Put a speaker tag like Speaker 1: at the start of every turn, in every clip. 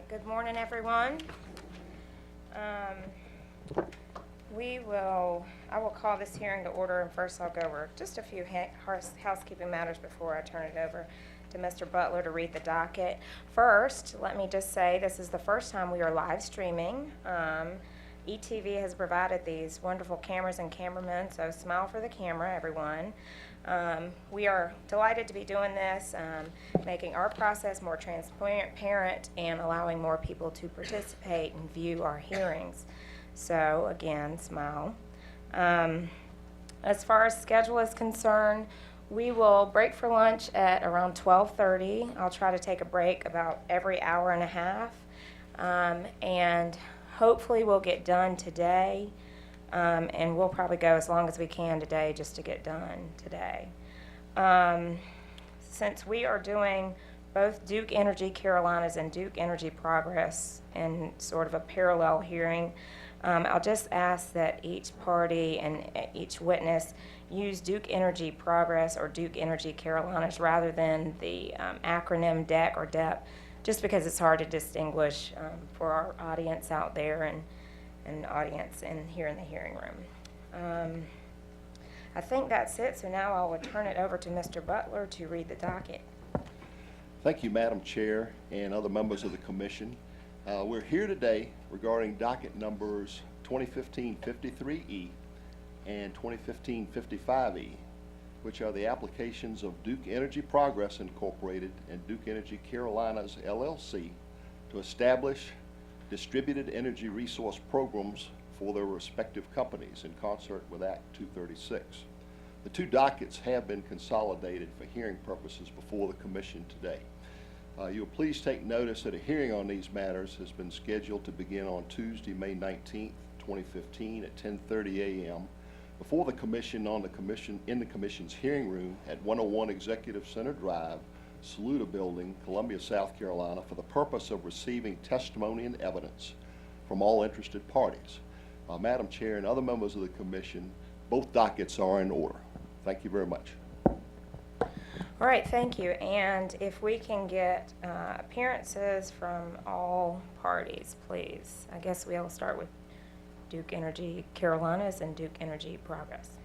Speaker 1: right, good morning, everyone. I will call this hearing to order, and first I'll go over just a few housekeeping matters before I turn it over to Mr. Butler to read the docket. First, let me just say this is the first time we are live streaming. ETV has provided these wonderful cameras and cameramen, so smile for the camera, everyone. We are delighted to be doing this, making our process more transparent and allowing more people to participate and view our hearings. So again, smile. As far as schedule is concerned, we will break for lunch at around 12:30. I'll try to take a break about every hour and a half, and hopefully we'll get done today. And we'll probably go as long as we can today just to get done today. Since we are doing both Duke Energy Carolinas and Duke Energy Progress in sort of a parallel hearing, I'll just ask that each party and each witness use Duke Energy Progress or Duke Energy Carolinas rather than the acronym DEC or DEP, just because it's hard to distinguish for our audience out there and audience here in the hearing room. I think that's it, so now I will turn it over to Mr. Butler to read the docket.
Speaker 2: Thank you, Madam Chair and other members of the Commission. We're here today regarding docket numbers 2015-53E and 2015-55E, which are the applications of Duke Energy Progress Incorporated and Duke Energy Carolinas LLC to establish distributed energy resource programs for their respective companies in concert with Act 236. The two dockets have been consolidated for hearing purposes before the Commission today. You'll please take notice that a hearing on these matters has been scheduled to begin on Tuesday, May 19th, 2015 at 10:30 a.m. before the Commission in the Commission's hearing room at 101 Executive Center Drive, Saluda Building, Columbia, South Carolina, for the purpose of receiving testimony and evidence from all interested parties. Madam Chair and other members of the Commission, both dockets are in order. Thank you very much.
Speaker 1: All right, thank you. And if we can get appearances from all parties, please. I guess we'll start with Duke Energy Carolinas and Duke Energy Progress.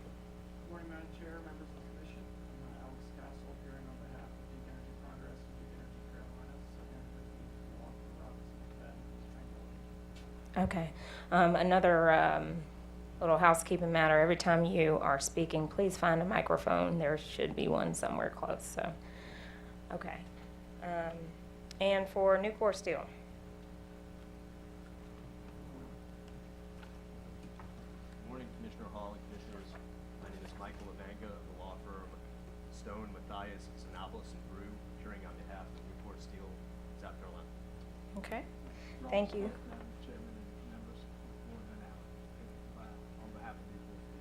Speaker 3: Good morning, Madam Chair, members of the Commission. I'm Alex Castle, appearing on behalf of Duke Energy Progress and Duke Energy Carolinas, and with me, along with Robinson and
Speaker 1: Okay. Another little housekeeping matter. Every time you are speaking, please find a microphone. There should be one somewhere close. So, okay. And for Nucor Steel.
Speaker 4: Good morning, Commissioner Hall and Commissioners. My name is Michael Levanga of the law firm Stone, Matthias, Zanopoulos, and Brew, appearing on behalf of Nucor Steel, South Carolina.
Speaker 1: Okay. Thank you.
Speaker 3: Madam Chairman and members, more than on behalf of Duke Energy.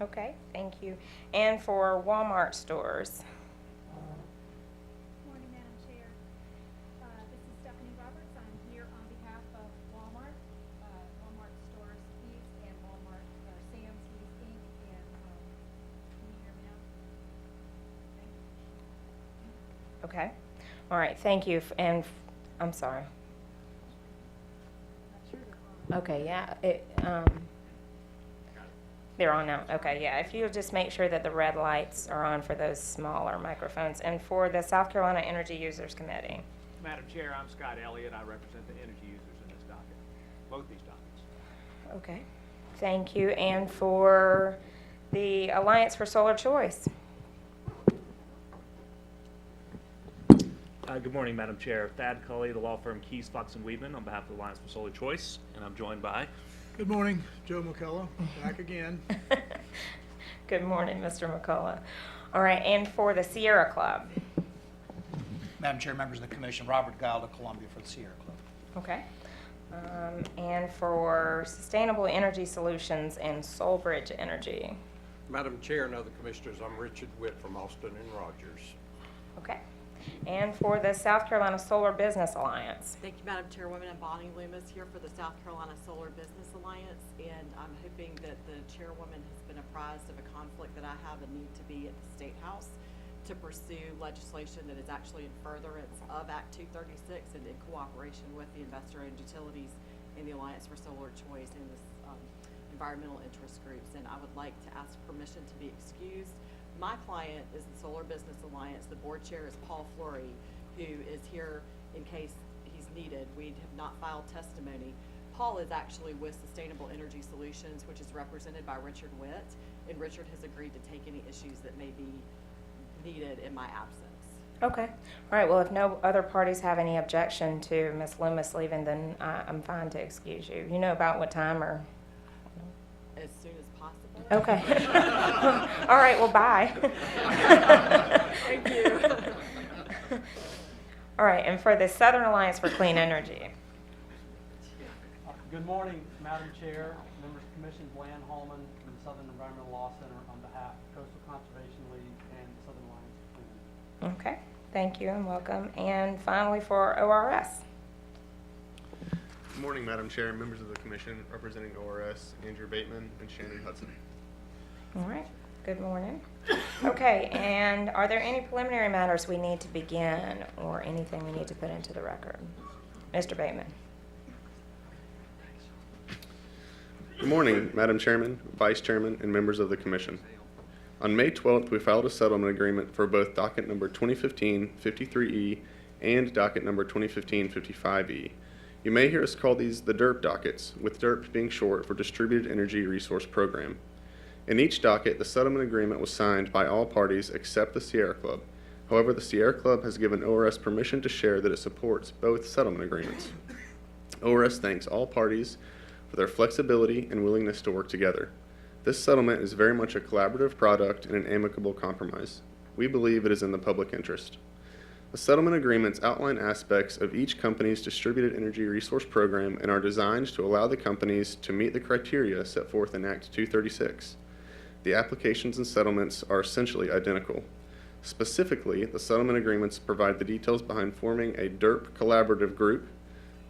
Speaker 1: Okay, thank you. And for Walmart stores.
Speaker 5: Morning, Madam Chair. This is Stephanie Roberts. I'm here on behalf of Walmart, Walmart Stores East, and Walmart Sam's East Inc. And can you hear me now? Thank you.
Speaker 1: Okay. All right, thank you. And I'm sorry.
Speaker 5: Not sure they're on.
Speaker 1: Okay, yeah. They're on now. Okay, yeah. If you'll just make sure that the red lights are on for those smaller microphones. And for the South Carolina Energy Users Committee.
Speaker 6: Madam Chair, I'm Scott Elliott. I represent the energy users in this docket, both these dockets.
Speaker 1: Okay, thank you. And for the Alliance for Solar Choice.
Speaker 7: Good morning, Madam Chair. Thad Culley, the law firm Keys, Fox & Weedman, on behalf of the Alliance for Solar Choice, and I'm joined by...
Speaker 3: Good morning, Joe McCullough, back again.
Speaker 1: Good morning, Mr. McCullough. All right, and for the Sierra Club.
Speaker 8: Madam Chair, members of the Commission, Robert Guile of Columbia for the Sierra Club.
Speaker 1: Okay. And for Sustainable Energy Solutions and Soulbridge Energy.
Speaker 9: Madam Chair and other commissioners, I'm Richard Witt from Austin and Rogers.
Speaker 1: Okay. And for the South Carolina Solar Business Alliance.
Speaker 10: Thank you, Madam Chairwoman. I'm Bonnie Loomis here for the South Carolina Solar Business Alliance, and I'm hoping that the chairwoman has been apprised of a conflict that I have a need to be at the State House to pursue legislation that is actually in furtherance of Act 236 and in cooperation with the investor-owned utilities and the Alliance for Solar Choice and the environmental interest groups. And I would like to ask permission to be excused. My client is the Solar Business Alliance. The board chair is Paul Fleury, who is here in case he's needed. We have not filed testimony. Paul is actually with Sustainable Energy Solutions, which is represented by Richard Witt, and Richard has agreed to take any issues that may be needed in my absence.
Speaker 1: Okay. All right. Well, if no other parties have any objection to Ms. Loomis leaving, then I'm fine to excuse you. You know about what time or?
Speaker 10: As soon as possible.
Speaker 1: Okay. All right. Well, bye.
Speaker 10: Thank you.
Speaker 1: All right. And for the Southern Alliance for Clean Energy.
Speaker 3: Good morning, Madam Chair, members of the Commission, Bland Hallman from the Southern Environmental Law Center on behalf of Coastal Conservation League and the Southern Alliance for Clean Energy.
Speaker 1: Okay. Thank you and welcome. And finally for ORS.
Speaker 11: Good morning, Madam Chair, members of the Commission, representing ORS, Andrew Bateman and Shannon Hudson.
Speaker 1: All right. Good morning. Okay. And are there any preliminary matters we need to begin or anything we need to put into the record? Mr. Bateman.
Speaker 11: Good morning, Madam Chairman, Vice Chairman, and members of the Commission. On May 12th, we filed a settlement agreement for both docket number 2015-53E and docket number 2015-55E. You may hear us call these the DERP dockets, with DERP being short for Distributed Energy Resource Program. In each docket, the settlement agreement was signed by all parties except the Sierra Club. However, the Sierra Club has given ORS permission to share that it supports both settlement agreements. ORS thanks all parties for their flexibility and willingness to work together. This settlement is very much a collaborative product and an amicable compromise. We believe it is in the public interest. The settlement agreements outline aspects of each company's distributed energy resource program and are designed to allow the companies to meet the criteria set forth in Act 236. The applications and settlements are essentially identical. Specifically, the settlement agreements provide the details behind forming a DERP collaborative group,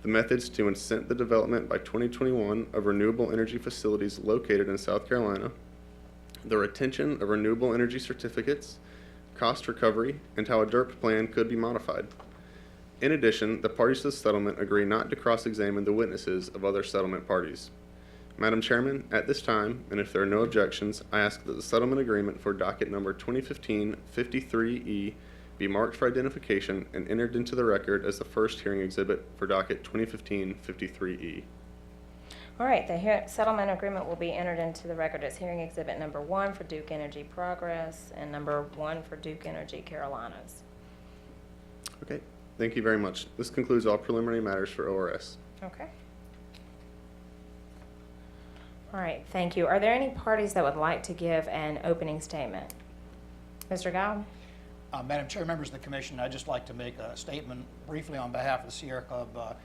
Speaker 11: the methods to incent the development by 2021 of renewable energy facilities located in South Carolina, the retention of renewable energy certificates, cost recovery, and how a DERP plan could be modified. In addition, the parties to the settlement agree not to cross-examine the witnesses of other settlement parties. Madam Chairman, at this time, and if there are no objections, I ask that the settlement agreement for docket number 2015-53E be marked for identification and entered into the record as the first hearing exhibit for docket 2015-53E.
Speaker 1: All right, the settlement agreement will be entered into the record as hearing exhibit number 1 for Duke Energy Progress and number 1 for Duke Energy Carolinas.
Speaker 11: Okay, thank you very much. This concludes all preliminary matters for ORS.
Speaker 1: Okay. All right, thank you. Are there any parties that would like to give an opening statement? Mr. Gowd?
Speaker 8: Madam Chair, members of the Commission, I'd just like to make a statement briefly on behalf of the Sierra Club.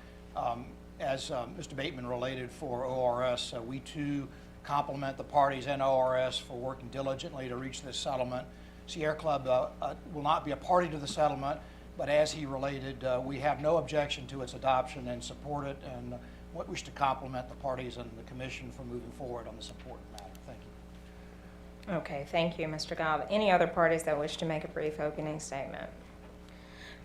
Speaker 8: As Mr. Bateman related for ORS, we too compliment the parties and ORS for working diligently to reach this settlement. Sierra Club will not be a party to the settlement, but as he related, we have no objection to its adoption and support it, and wish to compliment the parties and the Commission for moving forward on this important matter. Thank you.
Speaker 1: Okay, thank you, Mr. Gowd. Any other parties that wish to make a brief opening statement?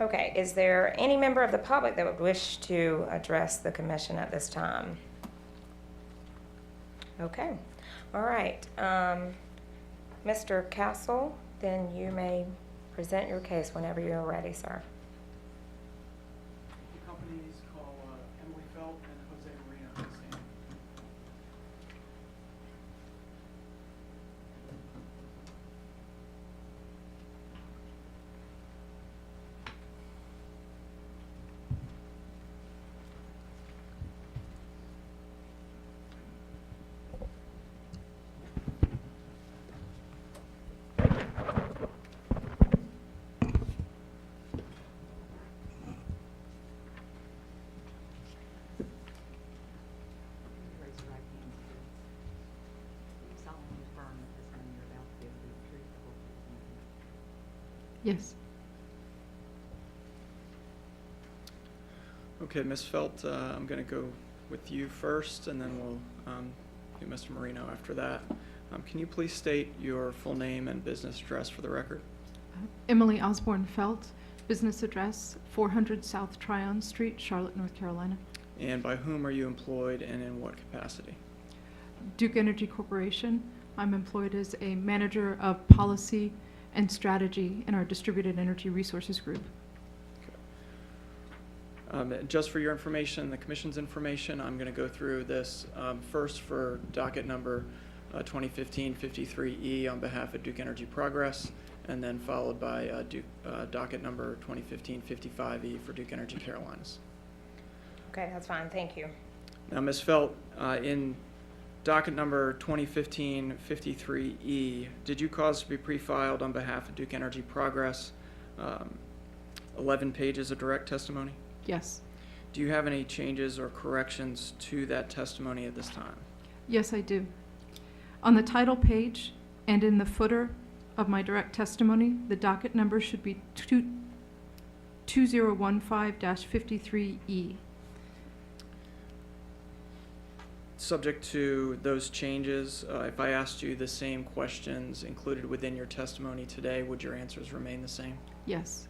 Speaker 1: Okay, is there any member of the public that would wish to address the Commission at this time? Okay, all right. Mr. Castle, then you may present your case whenever you're ready, sir.
Speaker 3: The companies call Emily Felt and Jose Marino to stand.
Speaker 12: Raise your right hand, please. Do you solemnly affirm that this man you're about to give will be the truth, the whole truth, and nothing but the truth?
Speaker 13: Yes.
Speaker 3: Okay, Ms. Felt, I'm going to go with you first, and then we'll do Mr. Marino after that. Can you please state your full name and business address for the record?
Speaker 13: Emily Osborne Felt, business address 400 South Tryon Street, Charlotte, North Carolina.
Speaker 3: And by whom are you employed and in what capacity?
Speaker 13: Duke Energy Corporation. I'm employed as a manager of policy and strategy in our distributed energy resources group.
Speaker 3: Just for your information, the commission's information, I'm going to go through this first for docket number 2015-53E on behalf of Duke Energy Progress, and then followed by docket number 2015-55E for Duke Energy Carolinas.
Speaker 1: Okay, that's fine, thank you.
Speaker 3: Now, Ms. Felt, in docket number 2015-53E, did you cause to be pre-filed on behalf of Duke Energy Progress 11 pages of direct testimony?
Speaker 13: Yes.
Speaker 3: Do you have any changes or corrections to that testimony at this time?
Speaker 13: Yes, I do. On the title page and in the footer of my direct testimony, the docket number should be 2015-53E.
Speaker 3: Subject to those changes, if I asked you the same questions included within your testimony today, would your answers remain the same?
Speaker 13: Yes.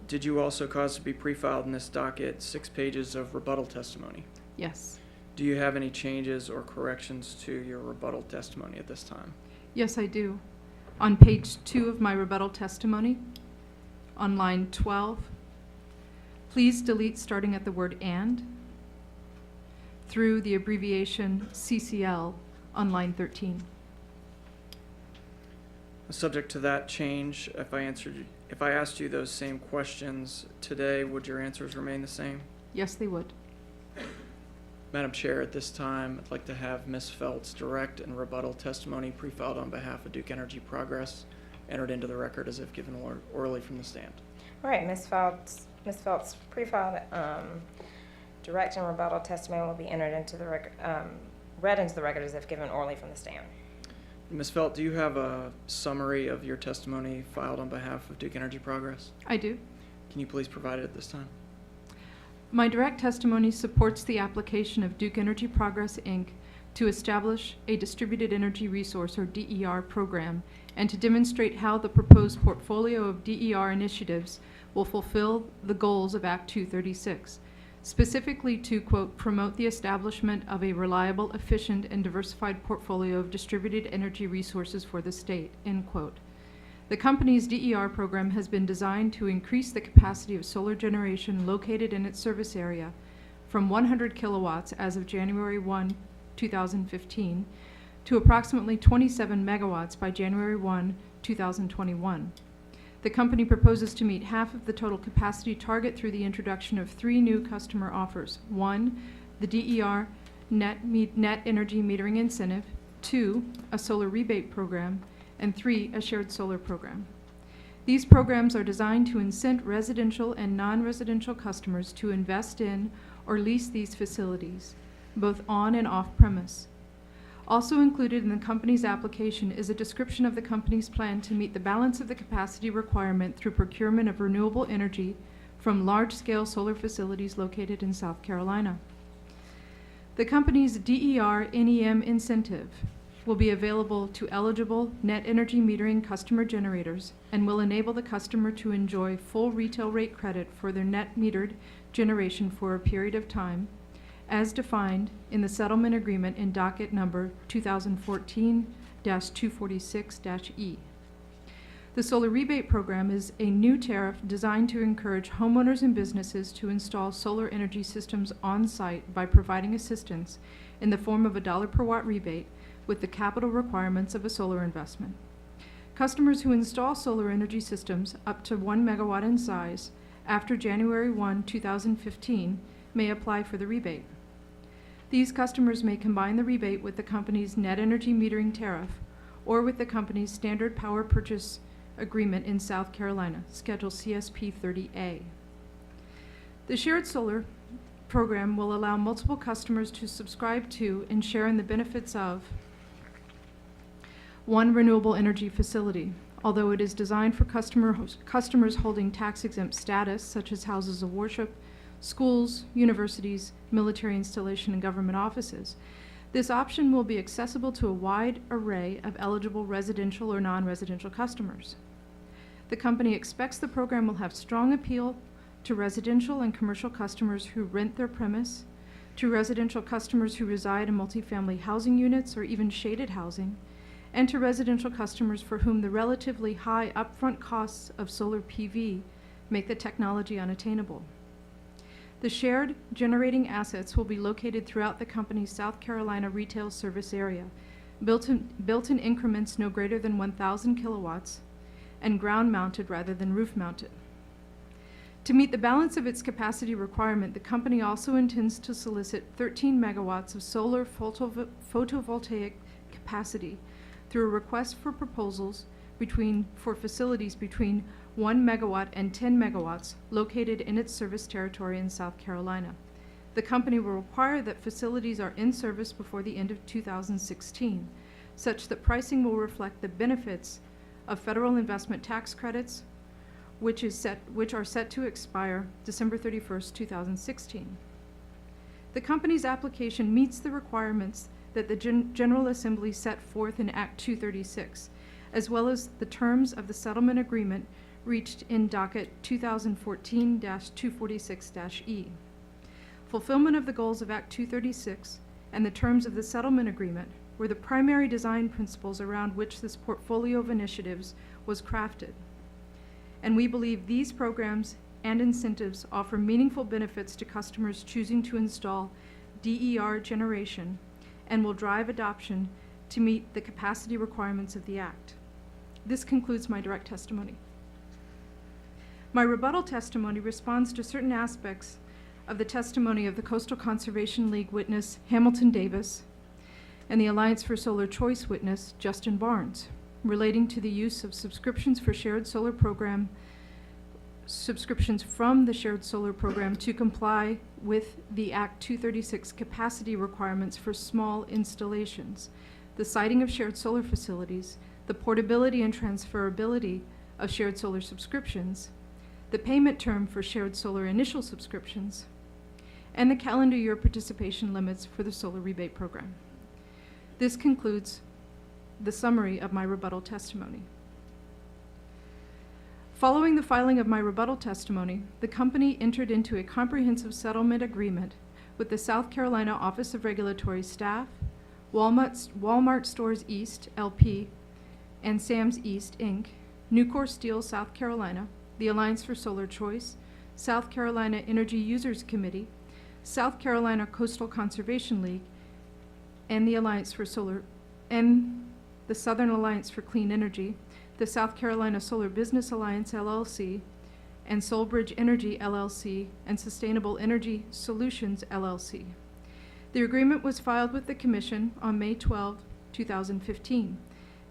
Speaker 3: Did you also cause to be pre-filed in this docket 6 pages of rebuttal testimony?
Speaker 13: Yes.
Speaker 3: Do you have any changes or corrections to your rebuttal testimony at this time?
Speaker 13: Yes, I do. On page 2 of my rebuttal testimony, on line 12, please delete starting at the word "and" through the abbreviation CCL on line 13.
Speaker 3: Subject to that change, if I asked you those same questions today, would your answers remain the same?
Speaker 13: Yes, they would.
Speaker 3: Madam Chair, at this time, I'd like to have Ms. Felt's direct and rebuttal testimony pre-filed on behalf of Duke Energy Progress entered into the record as if given orally from the stand.
Speaker 1: All right, Ms. Phelps' pre-filed direct and rebuttal testimony will be entered into the record, read into the record as if given orally from the stand.
Speaker 3: Ms. Felt, do you have a summary of your testimony filed on behalf of Duke Energy Progress?
Speaker 13: I do.
Speaker 3: Can you please provide it at this time?
Speaker 13: My direct testimony supports the application of Duke Energy Progress, Inc. to establish a distributed energy resource, or DER, program, and to demonstrate how the proposed portfolio of DER initiatives will fulfill the goals of Act 236, specifically to, quote, promote the establishment of a reliable, efficient, and diversified portfolio of distributed energy resources for the state, end quote. The company's DER program has been designed to increase the capacity of solar generation located in its service area from 100 kilowatts as of January 1, 2015, to approximately 27 megawatts by January 1, 2021. The company proposes to meet half of the total capacity target through the introduction of 3 new customer offers. 1, the DER net energy metering incentive. 2, a solar rebate program. And 3, a shared solar program. These programs are designed to incent residential and non-residential customers to invest in or lease these facilities, both on and off premise. Also included in the company's application is a description of the company's plan to meet the balance of the capacity requirement through procurement of renewable energy from large-scale solar facilities located in South Carolina. The company's DER NEM incentive will be available to eligible net energy metering customer generators and will enable the customer to enjoy full retail rate credit for their net metered generation for a period of time, as defined in the settlement agreement in docket number 2014-246-E. The solar rebate program is a new tariff designed to encourage homeowners and businesses to install solar energy systems on site by providing assistance in the form of a $1 per watt rebate with the capital requirements of a solar investment. Customers who install solar energy systems up to 1 megawatt in size after January 1, 2015 may apply for the rebate. These customers may combine the rebate with the company's net energy metering tariff or with the company's standard power purchase agreement in South Carolina, Schedule CSP 30A. The shared solar program will allow multiple customers to subscribe to and share in the benefits of one renewable energy facility. Although it is designed for customers holding tax-exempt status, such as houses of worship, schools, universities, military installation, and government offices, this option will be accessible to a wide array of eligible residential or non-residential customers. The company expects the program will have strong appeal to residential and commercial customers who rent their premise, to residential customers who reside in multifamily housing units or even shaded housing, and to residential customers for whom the relatively high upfront costs of solar PV make the technology unattainable. The shared generating assets will be located throughout the company's South Carolina retail service area, built in increments no greater than 1,000 kilowatts, and ground-mounted rather than roof-mounted. To meet the balance of its capacity requirement, the company also intends to solicit 13 megawatts of solar photovoltaic capacity through a request for proposals for facilities between 1 megawatt and 10 megawatts located in its service territory in South Carolina. The company will require that facilities are in service before the end of 2016, such that pricing will reflect the benefits of federal investment tax credits, which are set to expire December 31st, 2016. The company's application meets the requirements that the General Assembly set forth in Act 236, as well as the terms of the settlement agreement reached in docket 2014-246-E. Fulfillment of the goals of Act 236 and the terms of the settlement agreement were the primary design principles around which this portfolio of initiatives was crafted. And we believe these programs and incentives offer meaningful benefits to customers choosing to install DER generation and will drive adoption to meet the capacity requirements of the Act. This concludes my direct testimony. My rebuttal testimony responds to certain aspects of the testimony of the Coastal Conservation League witness Hamilton Davis and the Alliance for Solar Choice witness Justin Barnes, relating to the use of subscriptions from the Shared Solar Program to comply with the Act 236 capacity requirements for small installations, the siting of shared solar facilities, the portability and transferability of shared solar subscriptions, the payment term for shared solar initial subscriptions, and the calendar year participation limits for the solar rebate program. This concludes the summary of my rebuttal testimony. Following the filing of my rebuttal testimony, the company entered into a comprehensive settlement agreement with the South Carolina Office of Regulatory Staff, Walmart Stores East, LP, and Sam's East, Inc., Nucor Steel, South Carolina, the Alliance for Solar Choice, South Carolina Energy Users Committee, South Carolina Coastal Conservation League, and the Southern Alliance for Clean Energy, the South Carolina Solar Business Alliance, LLC, and Solbridge Energy, LLC, and Sustainable Energy Solutions, LLC. The agreement was filed with the Commission on May 12, 2015.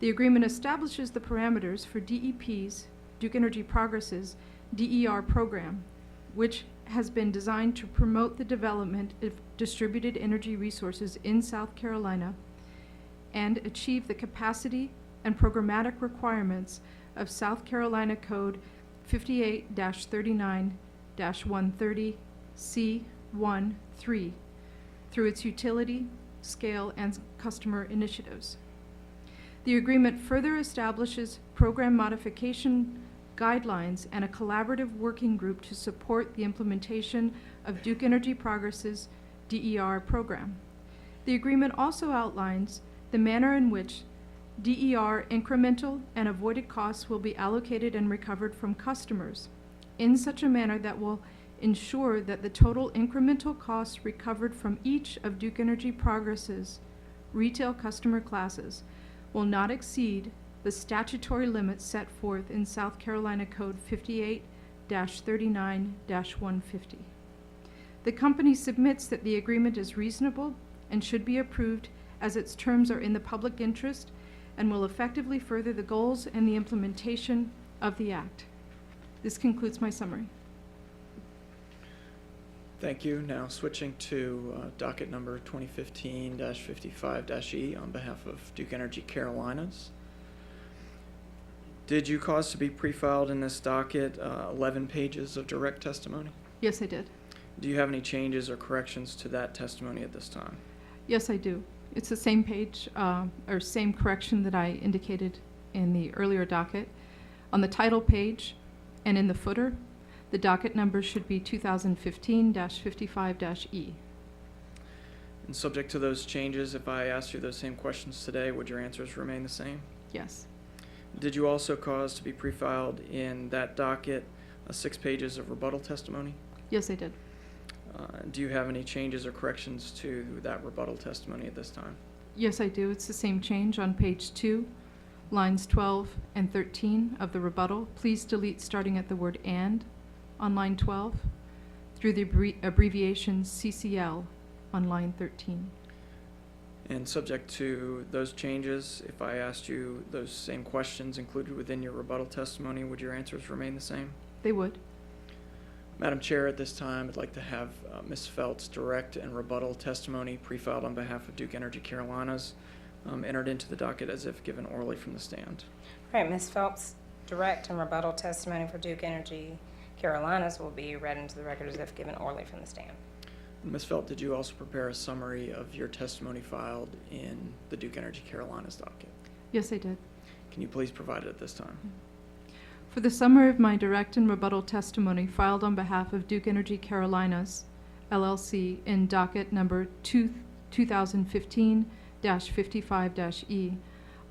Speaker 13: The agreement establishes the parameters for DEP's, Duke Energy Progress's, DER program, which has been designed to promote the development of distributed energy resources in South Carolina and achieve the capacity and programmatic requirements of South Carolina Code 58-39-130C13 through its utility, scale, and customer initiatives. The agreement further establishes program modification guidelines and a collaborative working group to support the implementation of Duke Energy Progress's DER program. The agreement also outlines the manner in which DER incremental and avoided costs will be allocated and recovered from customers in such a manner that will ensure that the total incremental costs recovered from each of Duke Energy Progress's retail customer classes will not exceed the statutory limits set forth in South Carolina Code 58-39-150. The company submits that the agreement is reasonable and should be approved as its terms are in the public interest and will effectively further the goals and the implementation of the Act. This concludes my summary.
Speaker 3: Thank you. Now switching to docket number 2015-55-E on behalf of Duke Energy Carolinas. Did you cause to be pre-filed in this docket 11 pages of direct testimony?
Speaker 13: Yes, I did.
Speaker 3: Do you have any changes or corrections to that testimony at this time?
Speaker 13: Yes, I do. It's the same page or same correction that I indicated in the earlier docket. On the title page and in the footer, the docket number should be 2015-55-E.
Speaker 3: And subject to those changes, if I asked you those same questions today, would your answers remain the same?
Speaker 13: Yes.
Speaker 3: Did you also cause to be pre-filed in that docket 6 pages of rebuttal testimony?
Speaker 13: Yes, I did.
Speaker 3: Do you have any changes or corrections to that rebuttal testimony at this time?
Speaker 13: Yes, I do. It's the same change on page 2, lines 12 and 13 of the rebuttal. Please delete starting at the word "and" on line 12 through the abbreviation CCL on line 13.
Speaker 3: And subject to those changes, if I asked you those same questions included within your rebuttal testimony, would your answers remain the same?
Speaker 13: They would.
Speaker 3: Madam Chair, at this time, I'd like to have Ms. Felt's direct and rebuttal testimony pre-filed on behalf of Duke Energy Carolinas entered into the docket as if given orally from the stand.
Speaker 1: All right, Ms. Phelps' direct and rebuttal testimony for Duke Energy Carolinas will be read into the record as if given orally from the stand.
Speaker 3: Ms. Felt, did you also prepare a summary of your testimony filed in the Duke Energy Carolinas docket?
Speaker 13: Yes, I did.
Speaker 3: Can you please provide it at this time?
Speaker 13: For the summary of my direct and rebuttal testimony filed on behalf of Duke Energy Carolinas, LLC, in docket number 2015-55-E,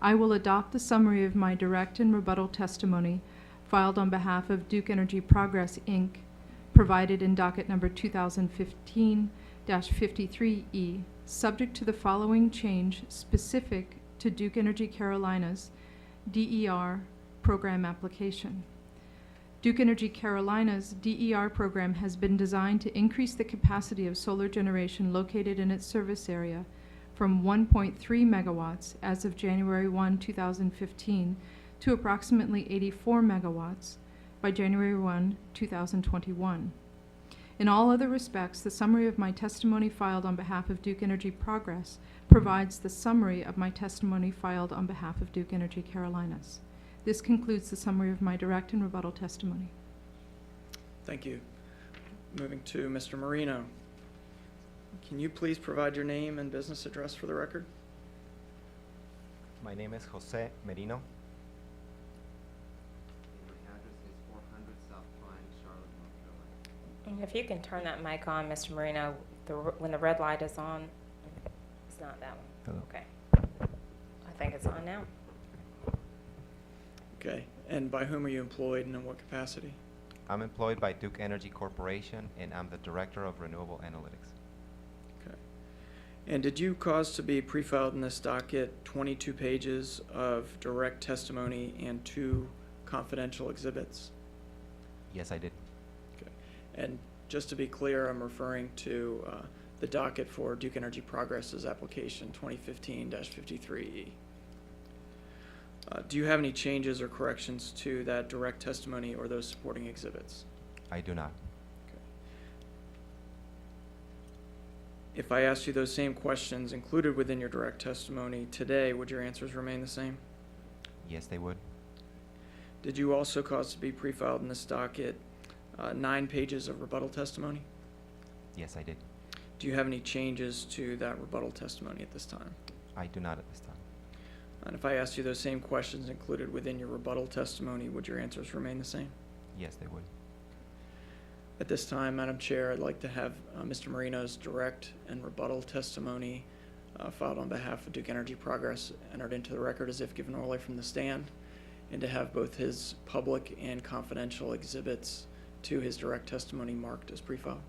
Speaker 13: I will adopt the summary of my direct and rebuttal testimony filed on behalf of Duke Energy Progress, Inc., provided in docket number 2015-53E, subject to the following change specific to Duke Energy Carolinas DER program application. Duke Energy Carolinas DER program has been designed to increase the capacity of solar generation located in its service area from 1.3 megawatts as of January 1, 2015 to approximately 84 megawatts by January 1, 2021. In all other respects, the summary of my testimony filed on behalf of Duke Energy Progress provides the summary of my testimony filed on behalf of Duke Energy Carolinas. This concludes the summary of my direct and rebuttal testimony.
Speaker 3: Thank you. Moving to Mr. Marino. Can you please provide your name and business address for the record?
Speaker 14: My name is Jose Merino. My address is 400 South Pine, Charlotte, North Carolina.
Speaker 1: And if you can turn that mic on, Mr. Marino, when the red light is on. It's not that one.
Speaker 14: Hello.
Speaker 1: Okay. I think it's on now.
Speaker 3: Okay. And by whom are you employed and in what capacity?
Speaker 14: I'm employed by Duke Energy Corporation, and I'm the Director of Renewable Analytics.
Speaker 3: Okay. And did you cause to be pre-filed in this docket 22 pages of direct testimony and 2 confidential exhibits?
Speaker 14: Yes, I did.
Speaker 3: Okay. And just to be clear, I'm referring to the docket for Duke Energy Progress's application 2015-53E. Do you have any changes or corrections to that direct testimony or those supporting exhibits?
Speaker 14: I do not.
Speaker 3: Okay. If I asked you those same questions included within your direct testimony today, would your answers remain the same?
Speaker 14: Yes, they would.
Speaker 3: Did you also cause to be pre-filed in this docket 9 pages of rebuttal testimony?
Speaker 14: Yes, I did.
Speaker 3: Do you have any changes to that rebuttal testimony at this time?
Speaker 14: I do not at this time.
Speaker 3: And if I asked you those same questions included within your rebuttal testimony, would your answers remain the same?
Speaker 14: Yes, they would.
Speaker 3: At this time, Madam Chair, I'd like to have Mr. Marino's direct and rebuttal testimony filed on behalf of Duke Energy Progress entered into the record as if given orally from the stand, and to have both his public and confidential exhibits to his direct testimony marked as pre-filed.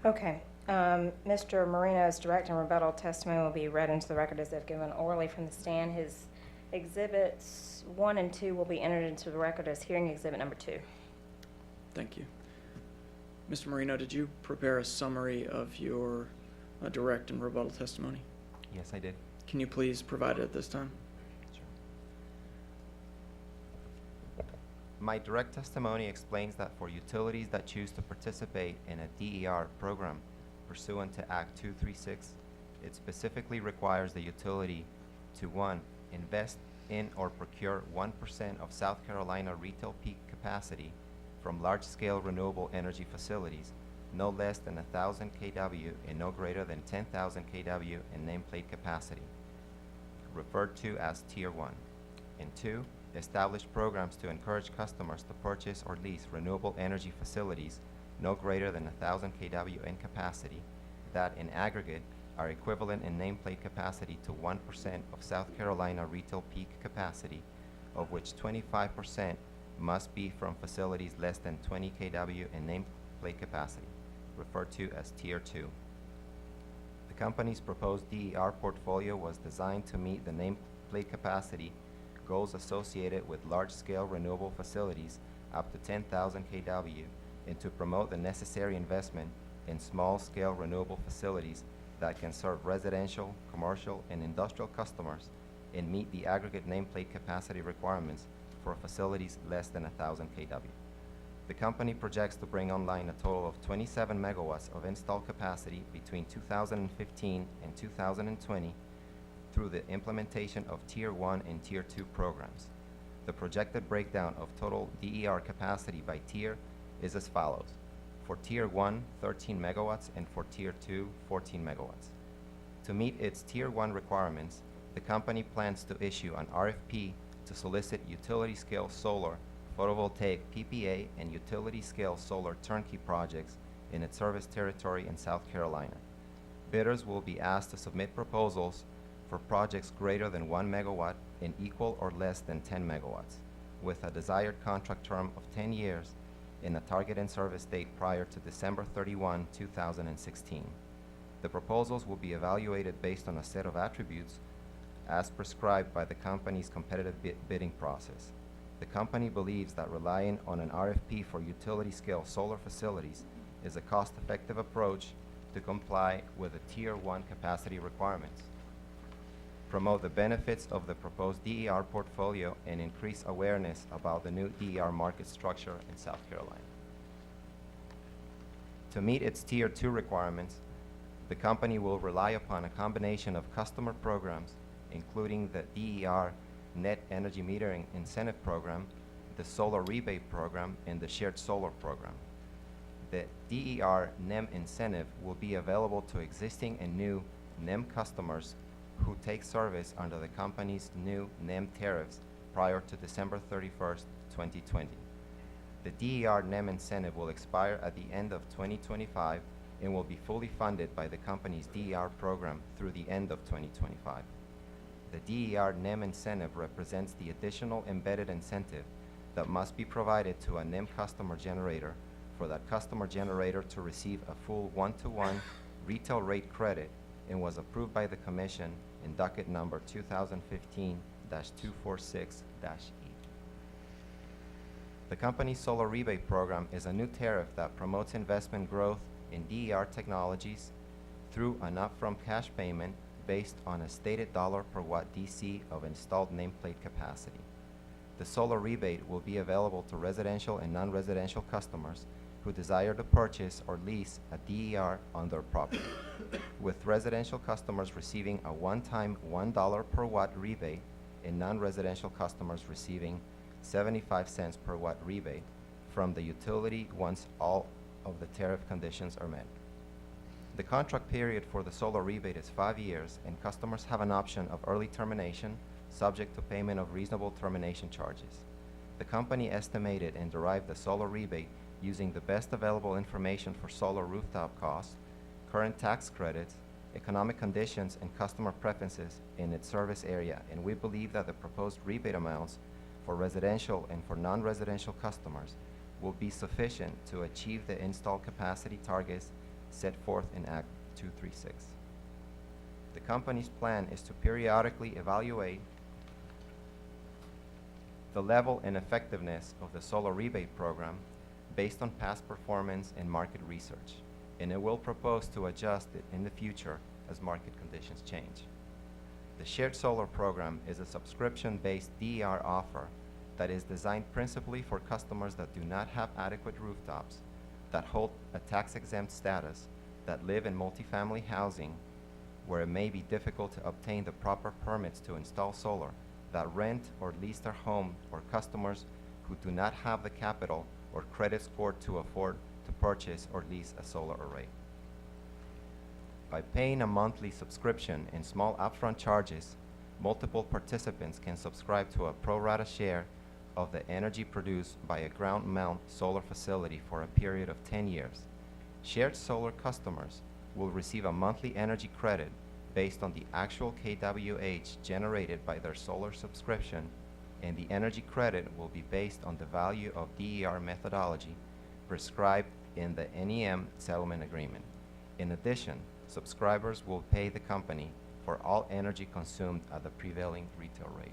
Speaker 1: Okay. Mr. Marino's direct and rebuttal testimony will be read into the record as if given orally from the stand. His exhibits 1 and 2 will be entered into the record as hearing exhibit number 2.
Speaker 3: Thank you. Mr. Marino, did you prepare a summary of your direct and rebuttal testimony?
Speaker 14: Yes, I did.
Speaker 3: Can you please provide it at this time?
Speaker 14: Sure. My direct testimony explains that for utilities that choose to participate in a DER program pursuant to Act 236, it specifically requires the utility to 1. Invest in or procure 1% of South Carolina retail peak capacity from large-scale renewable energy facilities, no less than 1,000 kW and no greater than 10,000 kW in nameplate capacity, referred to as Tier 1. And 2. establish programs to encourage customers to purchase or lease renewable energy facilities no greater than 1,000 kW in capacity that in aggregate are equivalent in nameplate capacity to 1% of South Carolina retail peak capacity, of which 25% must be from facilities less than 20 kW in nameplate capacity, referred to as Tier 2. The company's proposed DER portfolio was designed to meet the nameplate capacity goals associated with large-scale renewable facilities up to 10,000 kW and to promote the necessary investment in small-scale renewable facilities that can serve residential, commercial, and industrial customers and meet the aggregate nameplate capacity requirements for facilities less than 1,000 kW. The company projects to bring online a total of 27 megawatts of installed capacity between 2015 and 2020 through the implementation of Tier 1 and Tier 2 programs. The projected breakdown of total DER capacity by tier is as follows. For Tier 1, 13 megawatts, and for Tier 2, 14 megawatts. To meet its Tier 1 requirements, the company plans to issue an RFP to solicit utility-scale solar, photovoltaic PPA, and utility-scale solar turnkey projects in its service territory in South Carolina. Bidders will be asked to submit proposals for projects greater than 1 megawatt and equal or less than 10 megawatts, with a desired contract term of 10 years and a target in-service date prior to December 31, 2016. The proposals will be evaluated based on a set of attributes as prescribed by the company's competitive bidding process. The company believes that relying on an RFP for utility-scale solar facilities is a cost-effective approach to comply with the Tier 1 capacity requirements, promote the benefits of the proposed DER portfolio, and increase awareness about the new DER market structure in South Carolina. To meet its Tier 2 requirements, the company will rely upon a combination of customer programs, including the DER Net Energy Metering Incentive Program, the Solar Rebate Program, and the Shared Solar Program. The DER NEM incentive will be available to existing and new NEM customers who take service under the company's new NEM tariffs prior to December 31st, 2020. The DER NEM incentive will expire at the end of 2025 and will be fully funded by the company's DER program through the end of 2025. The DER NEM incentive represents the additional embedded incentive that must be provided to a NEM customer generator for that customer generator to receive a full one-to-one retail rate credit and was approved by the Commission in docket number 2015-246-E. The company's solar rebate program is a new tariff that promotes investment growth in DER technologies through an upfront cash payment based on a stated dollar per watt DC of installed nameplate capacity. The solar rebate will be available to residential and non-residential customers who desire to purchase or lease a DER on their property, with residential customers receiving a one-time $1 per watt rebate and non-residential customers receiving 75 cents per watt rebate from the utility once all of the tariff conditions are met. The contract period for the solar rebate is 5 years, and customers have an option of early termination subject to payment of reasonable termination charges. The company estimated and derived the solar rebate using the best available information for solar rooftop costs, current tax credits, economic conditions, and customer preferences in its service area, and we believe that the proposed rebate amounts for residential and for non-residential customers will be sufficient to achieve the installed capacity targets set forth in Act 236. The company's plan is to periodically evaluate the level and effectiveness of the solar rebate program based on past performance and market research, and it will propose to adjust it in the future as market conditions change. The Shared Solar Program is a subscription-based DER offer that is designed principally for customers that do not have adequate rooftops, that hold a tax-exempt status, that live in multifamily housing where it may be difficult to obtain the proper permits to install solar, that rent or lease their home, or customers who do not have the capital or credit score to afford to purchase or lease a solar array. By paying a monthly subscription and small upfront charges, multiple participants can subscribe to a pro rata share of the energy produced by a ground mount solar facility for a period of 10 years. Shared solar customers will receive a monthly energy credit based on the actual kWh generated by their solar subscription, and the energy credit will be based on the value of DER methodology prescribed in the NEM settlement agreement. In addition, subscribers will pay the company for all energy consumed at the prevailing retail rate.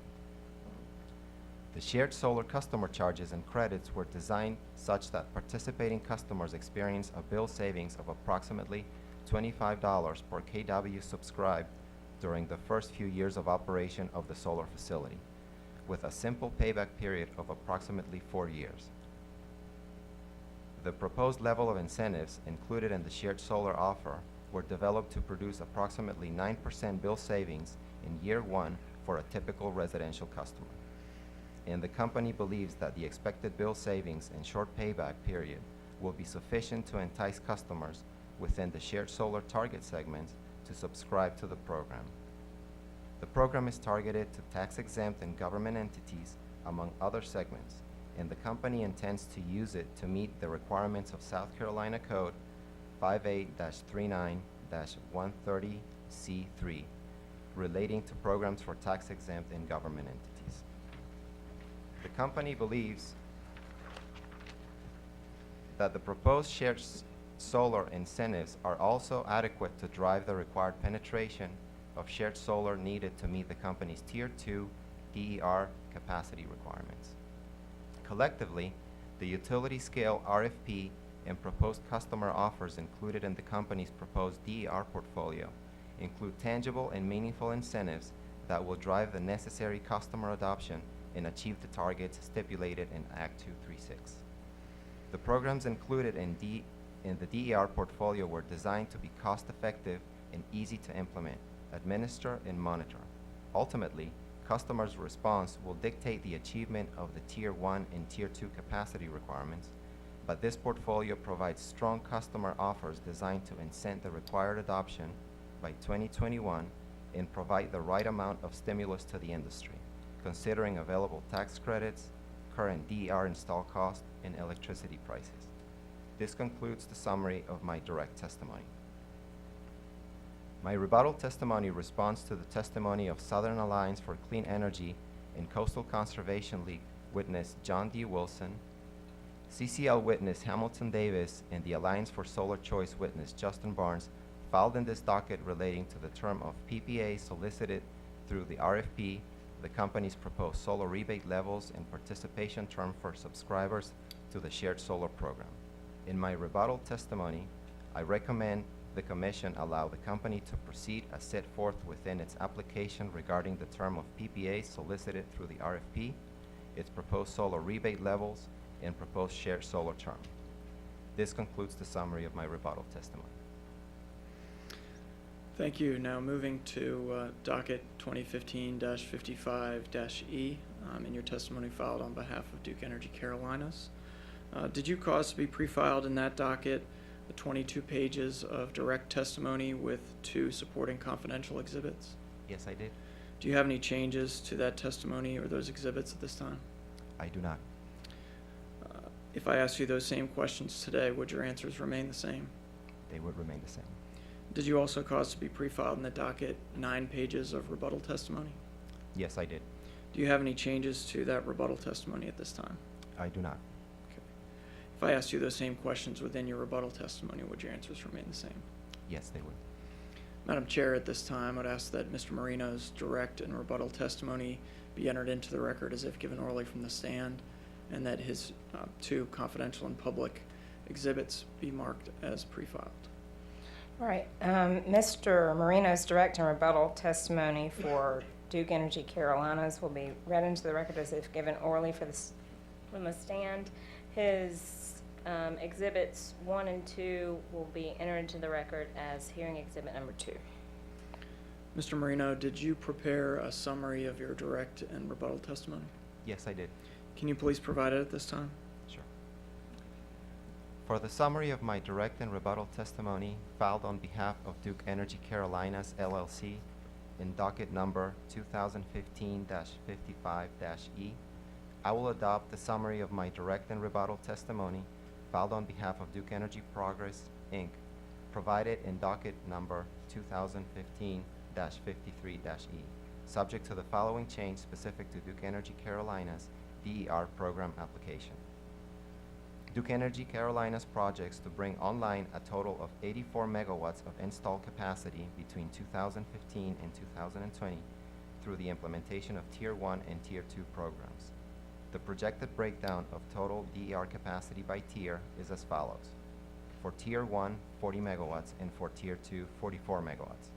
Speaker 14: The shared solar customer charges and credits were designed such that participating customers experience a bill savings of approximately $25 per kW subscribed during the first few years of operation of the solar facility, with a simple payback period of approximately 4 years. The proposed level of incentives included in the shared solar offer were developed to produce approximately 9% bill savings in year 1 for a typical residential customer. And the company believes that the expected bill savings and short payback period will be sufficient to entice customers within the shared solar target segments to subscribe to the program. The program is targeted to tax-exempt and government entities, among other segments, and the company intends to use it to meet the requirements of South Carolina Code 58-39-130C3 relating to programs for tax-exempt and government entities. The company believes that the proposed shared solar incentives are also adequate to drive the required penetration of shared solar needed to meet the company's Tier 2 DER capacity requirements. Collectively, the utility scale RFP and proposed customer offers included in the company's proposed DER portfolio include tangible and meaningful incentives that will drive the necessary customer adoption and achieve the targets stipulated in Act 236. The programs included in the DER portfolio were designed to be cost-effective and easy to implement, administer, and monitor. Ultimately, customers' response will dictate the achievement of the Tier 1 and Tier 2 capacity requirements, but this portfolio provides strong customer offers designed to incent the required adoption by 2021 and provide the right amount of stimulus to the industry, considering available tax credits, current DER install cost, and electricity prices. This concludes the summary of my direct testimony. My rebuttal testimony responds to the testimony of Southern Alliance for Clean Energy and Coastal Conservation League witness John D. Wilson, CCL witness Hamilton Davis, and the Alliance for Solar Choice witness Justin Barnes filed in this docket relating to the term of PPA solicited through the RFP, the company's proposed solar rebate levels, and participation term for subscribers to the shared solar program. In my rebuttal testimony, I recommend the Commission allow the company to proceed as set forth within its application regarding the term of PPA solicited through the RFP, its proposed solar rebate levels, and proposed shared solar term. This concludes the summary of my rebuttal testimony.
Speaker 3: Thank you. Now moving to docket 2015-55-E, in your testimony filed on behalf of Duke Energy Carolinas. Did you cause to be pre-filed in that docket the 22 pages of direct testimony with 2 supporting confidential exhibits?
Speaker 14: Yes, I did.
Speaker 3: Do you have any changes to that testimony or those exhibits at this time?
Speaker 14: I do not.
Speaker 3: If I asked you those same questions today, would your answers remain the same?
Speaker 14: They would remain the same.
Speaker 3: Did you also cause to be pre-filed in the docket 9 pages of rebuttal testimony?
Speaker 14: Yes, I did.
Speaker 3: Do you have any changes to that rebuttal testimony at this time?
Speaker 14: I do not.
Speaker 3: Okay. If I asked you those same questions within your rebuttal testimony, would your answers remain the same?
Speaker 14: Yes, they would.
Speaker 3: Madam Chair, at this time, I'd ask that Mr. Marino's direct and rebuttal testimony be entered into the record as if given orally from the stand, and that his 2 confidential and public exhibits be marked as pre-filed.
Speaker 1: All right, Mr. Marino's direct and rebuttal testimony for Duke Energy Carolinas will be read into the record as if given orally from the stand. His exhibits 1 and 2 will be entered into the record as hearing exhibit number 2.
Speaker 3: Mr. Marino, did you prepare a summary of your direct and rebuttal testimony?
Speaker 14: Yes, I did.
Speaker 3: Can you please provide it at this time?
Speaker 14: Sure. For the summary of my direct and rebuttal testimony filed on behalf of Duke Energy Carolinas, LLC, in docket number 2015-55-E, I will adopt the summary of my direct and rebuttal testimony filed on behalf of Duke Energy Progress, Inc., provided in docket number 2015-53-E, subject to the following change specific to Duke Energy Carolinas DER program application. Duke Energy Carolinas projects to bring online a total of 84 megawatts of installed capacity between 2015 and 2020 through the implementation of Tier 1 and Tier 2 programs. The projected breakdown of total DER capacity by tier is as follows. For Tier 1, 40 megawatts, and for Tier 2, 44 megawatts.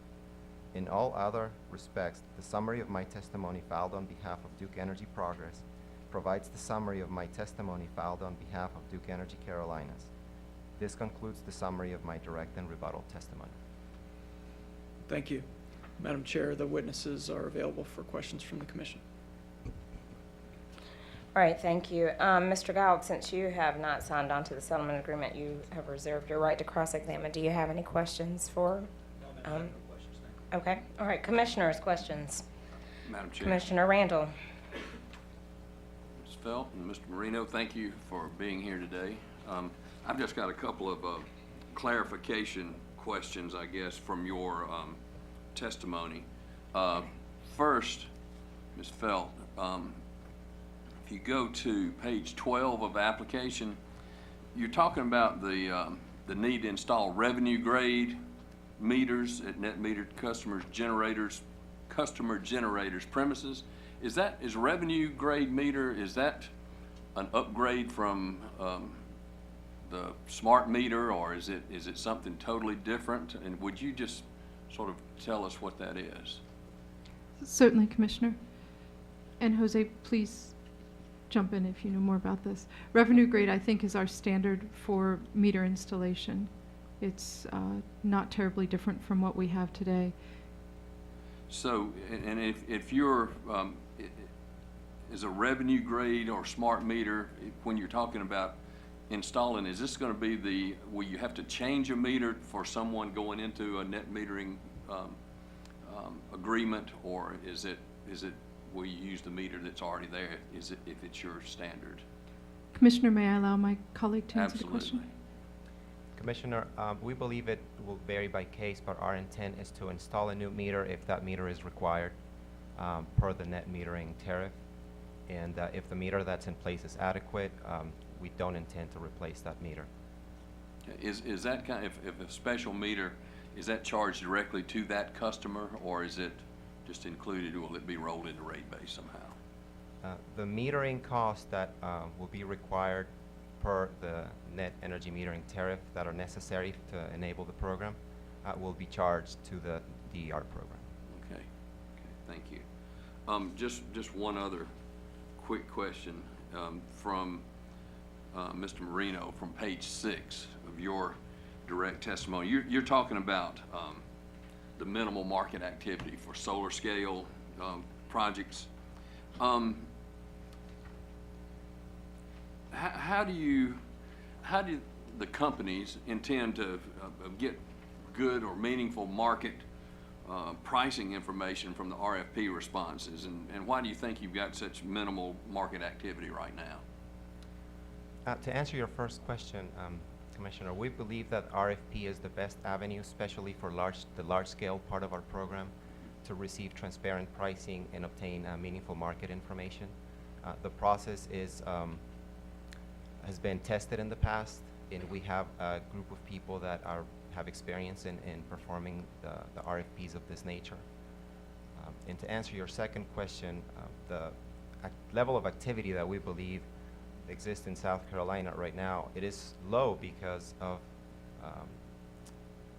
Speaker 14: In all other respects, the summary of my testimony filed on behalf of Duke Energy Progress provides the summary of my testimony filed on behalf of Duke Energy Carolinas. This concludes the summary of my direct and rebuttal testimony.
Speaker 3: Thank you. Madam Chair, the witnesses are available for questions from the commission.
Speaker 1: All right, thank you. Mr. Gould, since you have not signed on to the settlement agreement, you have reserved your right to cross-examine. Do you have any questions for?
Speaker 15: No, ma'am, no questions, thank you.
Speaker 1: Okay, all right, commissioners, questions?
Speaker 15: Madam Chair.
Speaker 1: Commissioner Randall.
Speaker 15: Ms. Felt and Mr. Marino, thank you for being here today. I've just got a couple of clarification questions, I guess, from your testimony. First, Ms. Felt, if you go to page 12 of the application, you're talking about the need to install revenue grade meters at net metered customer generators premises. Is revenue grade meter, is that an upgrade from the smart meter, or is it something totally different? And would you just sort of tell us what that is?
Speaker 13: Certainly, Commissioner. And Jose, please jump in if you know more about this. Revenue grade, I think, is our standard for meter installation. It's not terribly different from what we have today.
Speaker 15: So, and if you're, is a revenue grade or smart meter, when you're talking about installing, is this going to be will you have to change a meter for someone going into a net metering agreement, or is it will you use the meter that's already there, if it's your standard?
Speaker 13: Commissioner, may I allow my colleague to answer the question?
Speaker 15: Absolutely.
Speaker 14: Commissioner, we believe it will vary by case, but our intent is to install a new meter if that meter is required per the net metering tariff. And if the meter that's in place is adequate, we don't intend to replace that meter.
Speaker 15: Is that kind of, if a special meter, is that charged directly to that customer, or is it just included, or will it be rolled into rate base somehow?
Speaker 14: The metering costs that will be required per the net energy metering tariff that are necessary to enable the program will be charged to the DER program.
Speaker 15: Okay, thank you. Just one other quick question from Mr. Marino from page 6 of your direct testimony. You're talking about the minimal market activity for solar scale projects. How do the companies intend to get good or meaningful market pricing information from the RFP responses, and why do you think you've got such minimal market activity right now?
Speaker 14: To answer your first question, Commissioner, we believe that RFP is the best avenue, especially for the large-scale part of our program, to receive transparent pricing and obtain meaningful market information. The process has been tested in the past, and we have a group of people that have experience in performing the RFPs of this nature. And to answer your second question, the level of activity that we believe exists in South Carolina right now, it is low because of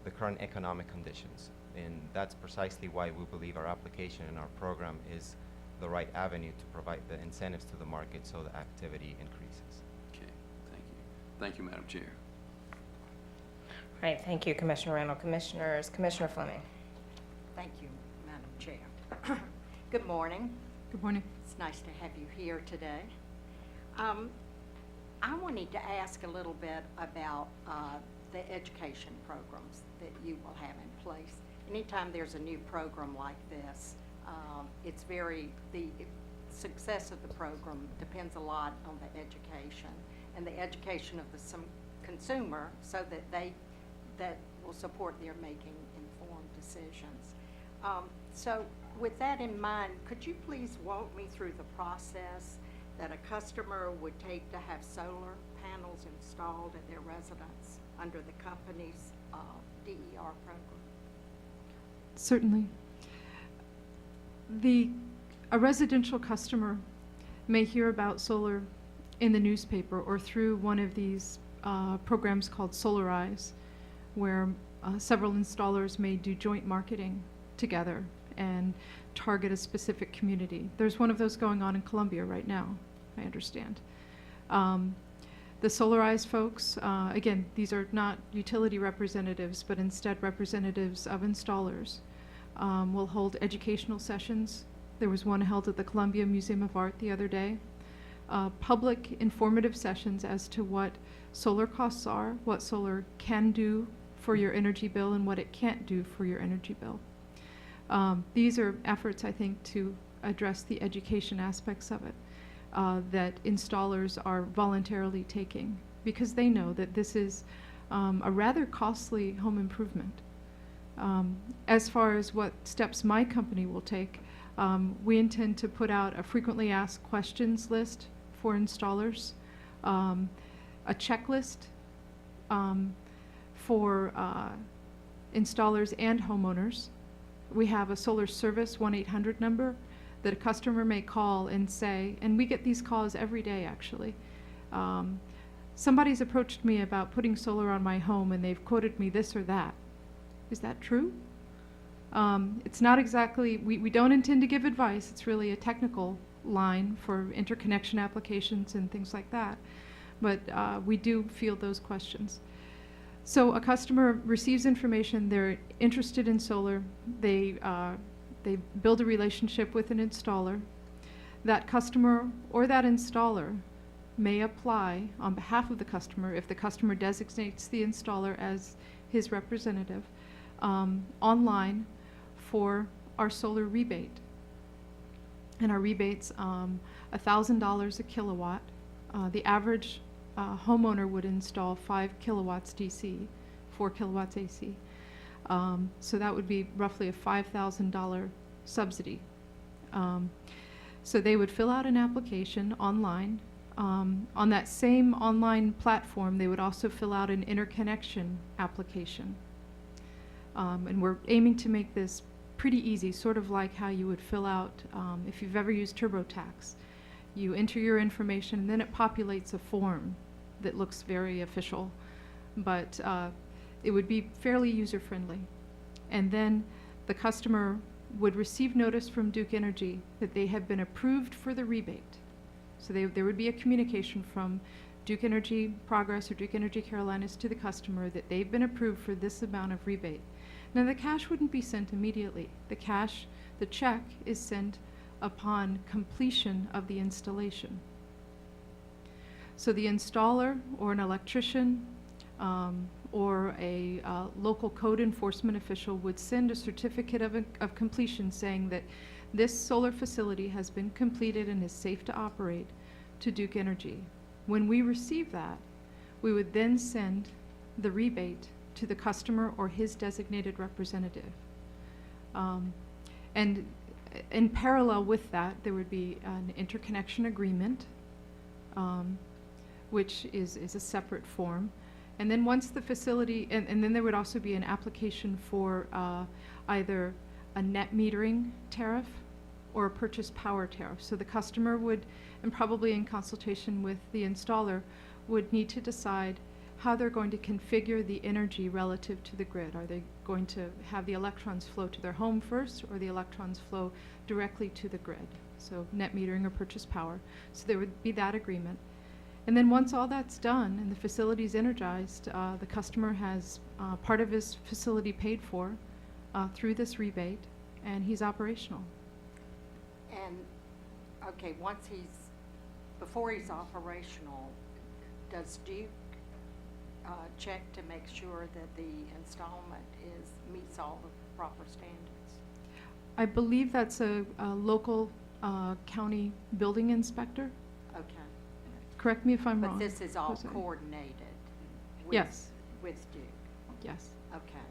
Speaker 14: the current economic conditions. And that's precisely why we believe our application and our program is the right avenue to provide the incentives to the market so the activity increases.
Speaker 15: Okay, thank you. Thank you, Madam Chair.
Speaker 1: All right, thank you, Commissioner Randall. Commissioners, Commissioner Fleming.
Speaker 16: Thank you, Madam Chair. Good morning.
Speaker 13: Good morning.
Speaker 16: It's nice to have you here today. I wanted to ask a little bit about the education programs that you will have in place. anytime there's a new program like this, the success of the program depends a lot on the education and the education of the consumer, so that will support their making informed decisions. So with that in mind, could you please walk me through the process that a customer would take to have solar panels installed at their residence under the company's DER program?
Speaker 13: Certainly. A residential customer may hear about solar in the newspaper or through one of these programs called Solarize, where several installers may do joint marketing together and target a specific community. There's one of those going on in Columbia right now, I understand. The Solarize folks, again, these are not utility representatives, but instead representatives of installers, will hold educational sessions. There was one held at the Columbia Museum of Art the other day. Public informative sessions as to what solar costs are, what solar can do for your energy bill, and what it can't do for your energy bill. These are efforts, I think, to address the education aspects of it that installers are voluntarily taking, because they know that this is a rather costly home improvement. As far as what steps my company will take, we intend to put out a frequently asked questions list for installers, a checklist for installers and homeowners. We have a solar service 1-800 number that a customer may call and say, and we get these calls every day actually. Somebody's approached me about putting solar on my home and they've quoted me this or that. Is that true? It's not exactly, we don't intend to give advice. It's really a technical line for interconnection applications and things like that. But we do field those questions. So a customer receives information, they're interested in solar, they build a relationship with an installer. That customer or that installer may apply on behalf of the customer, if the customer designates the installer as his representative, online for our solar rebate. And our rebate's $1,000 a kilowatt. The average homeowner would install 5 kilowatts DC, 4 kilowatts AC. So that would be roughly a $5,000 subsidy. So they would fill out an application online. On that same online platform, they would also fill out an interconnection application. And we're aiming to make this pretty easy, sort of like how you would fill out, if you've ever used TurboTax. You enter your information and then it populates a form that looks very official, but it would be fairly user-friendly. And then the customer would receive notice from Duke Energy that they have been approved for the rebate. So there would be a communication from Duke Energy Progress or Duke Energy Carolinas to the customer that they've been approved for this amount of rebate. Now the cash wouldn't be sent immediately. The check is sent upon completion of the installation. So the installer or an electrician or a local code enforcement official would send a certificate of completion saying that this solar facility has been completed and is safe to operate to Duke Energy. When we receive that, we would then send the rebate to the customer or his designated representative. And in parallel with that, there would be an interconnection agreement, which is a separate form. And then once the facility, and then there would also be an application for either a net metering tariff or a purchase power tariff. So the customer would, and probably in consultation with the installer, would need to decide how they're going to configure the energy relative to the grid. Are they going to have the electrons flow to their home first, or the electrons flow directly to the grid? So net metering or purchase power. So there would be that agreement. And then once all that's done and the facility's energized, the customer has part of his facility paid for through this rebate, and he's operational.
Speaker 16: And, okay, before he's operational, does Duke check to make sure that the installment meets all proper standards?
Speaker 13: I believe that's a local county building inspector.
Speaker 16: Okay.
Speaker 13: Correct me if I'm wrong.
Speaker 16: But this is all
Speaker 13: Jose.
Speaker 16: coordinated with,
Speaker 13: Yes.
Speaker 16: with Duke?
Speaker 13: Yes.
Speaker 16: Okay.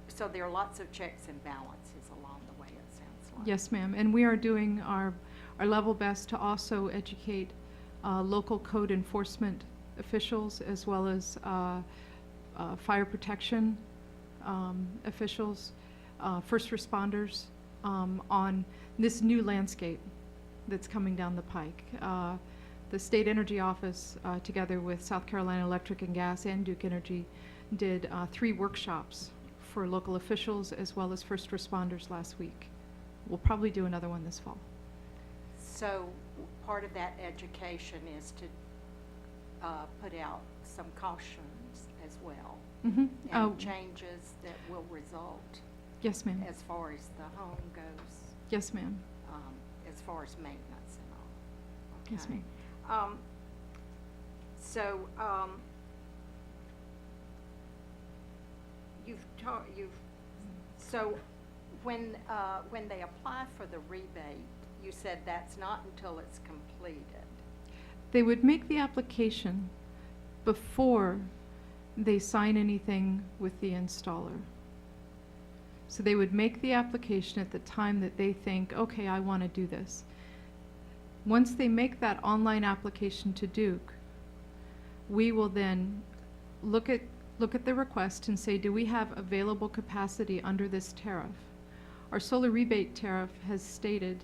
Speaker 16: So there are lots of checks and balances along the way, it sounds like.
Speaker 13: Yes, ma'am. And we are doing our level best to also educate local code enforcement officials as well as fire protection officials, first responders on this new landscape that's coming down the pike. The State Energy Office, together with South Carolina Electric and Gas and Duke Energy, did 3 workshops for local officials as well as first responders last week. We'll probably do another one this fall.
Speaker 16: So part of that education is to put out some cautions as well.
Speaker 13: Mm-hmm.
Speaker 16: And changes that will result
Speaker 13: Yes, ma'am.
Speaker 16: as far as the home goes,
Speaker 13: Yes, ma'am.
Speaker 16: as far as maintenance and all.
Speaker 13: Yes,
Speaker 16: Okay.
Speaker 13: ma'am.
Speaker 16: So, so when they apply for the rebate, you said that's not until it's completed.
Speaker 13: They would make the application before they sign anything with the installer. So they would make the application at the time that they think, okay, I want to do this. Once they make that online application to Duke, we will then look at the request and say, do we have available capacity under this tariff? Our solar rebate tariff has stated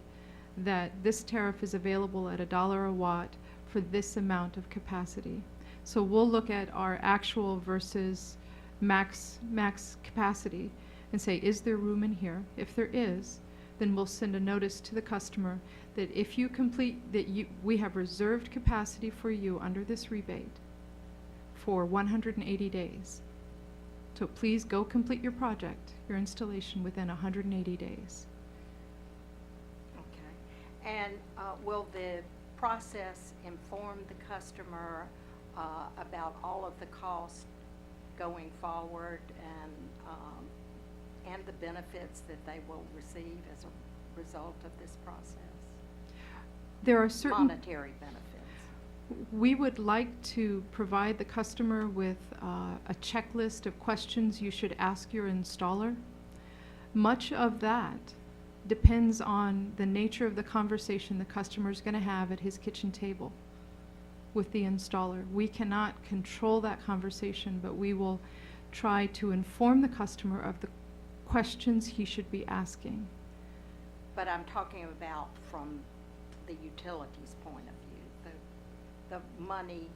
Speaker 13: that this tariff is available at $1 a watt for this amount of capacity. So we'll look at our actual versus max capacity and say, is there room in here? If there is, then we'll send a notice to the customer that if you complete, we have reserved capacity for you under this rebate for 180 days. So please go complete your project, your installation within 180 days.
Speaker 16: Okay. And will the process inform the customer about all of the costs going forward and the benefits that they will receive as a result of this process?
Speaker 13: There are certain
Speaker 16: monetary benefits.
Speaker 13: We would like to provide the customer with a checklist of questions you should ask your installer. Much of that depends on the nature of the conversation the customer is going to have at his kitchen table with the installer. We cannot control that conversation, but we will try to inform the customer of the questions he should be asking.
Speaker 16: But I'm talking about from the utilities point of view, the money,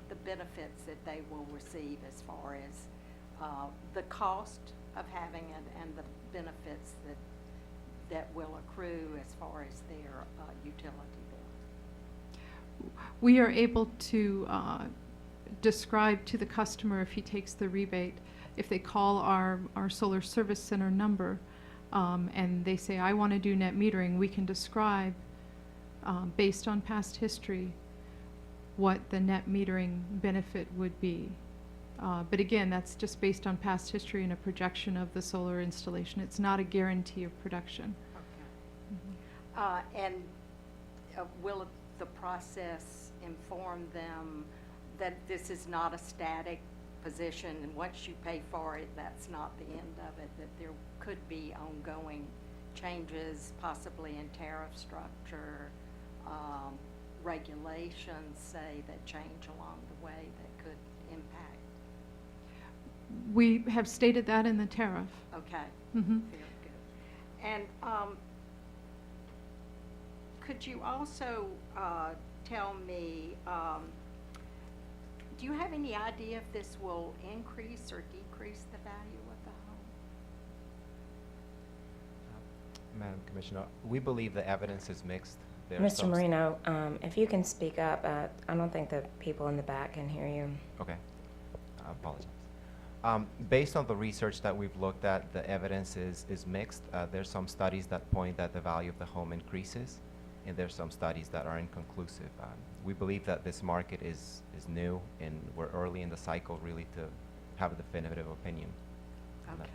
Speaker 16: the benefits that they will receive as far as the cost of having it and the benefits that will accrue as far as their utility bill.
Speaker 13: We are able to describe to the customer, if he takes the rebate, if they call our solar service center number and they say, I want to do net metering, we can describe based on past history what the net metering benefit would be. But again, that's just based on past history and a projection of the solar installation. It's not a guarantee of production.
Speaker 16: Okay. And will the process inform them that this is not a static position, and once you pay for it, that's not the end of it, that there could be ongoing changes, possibly in tariff structure, regulations, say, that change along the way that could impact?
Speaker 13: We have stated that in the tariff.
Speaker 16: Okay.
Speaker 13: Mm-hmm.
Speaker 16: Very good. And could you also tell me, do you have any idea if this will increase or decrease the value of the home?
Speaker 14: Madam Commissioner, we believe the evidence is mixed.
Speaker 1: Mr. Marino, if you can speak up, I don't think the people in the back can hear you.
Speaker 14: Okay, I apologize. Based on the research that we've looked at, the evidence is mixed. There's some studies that point that the value of the home increases, and there's some studies that are inconclusive. We believe that this market is new, and we're early in the cycle really to have a definitive opinion.
Speaker 16: Okay.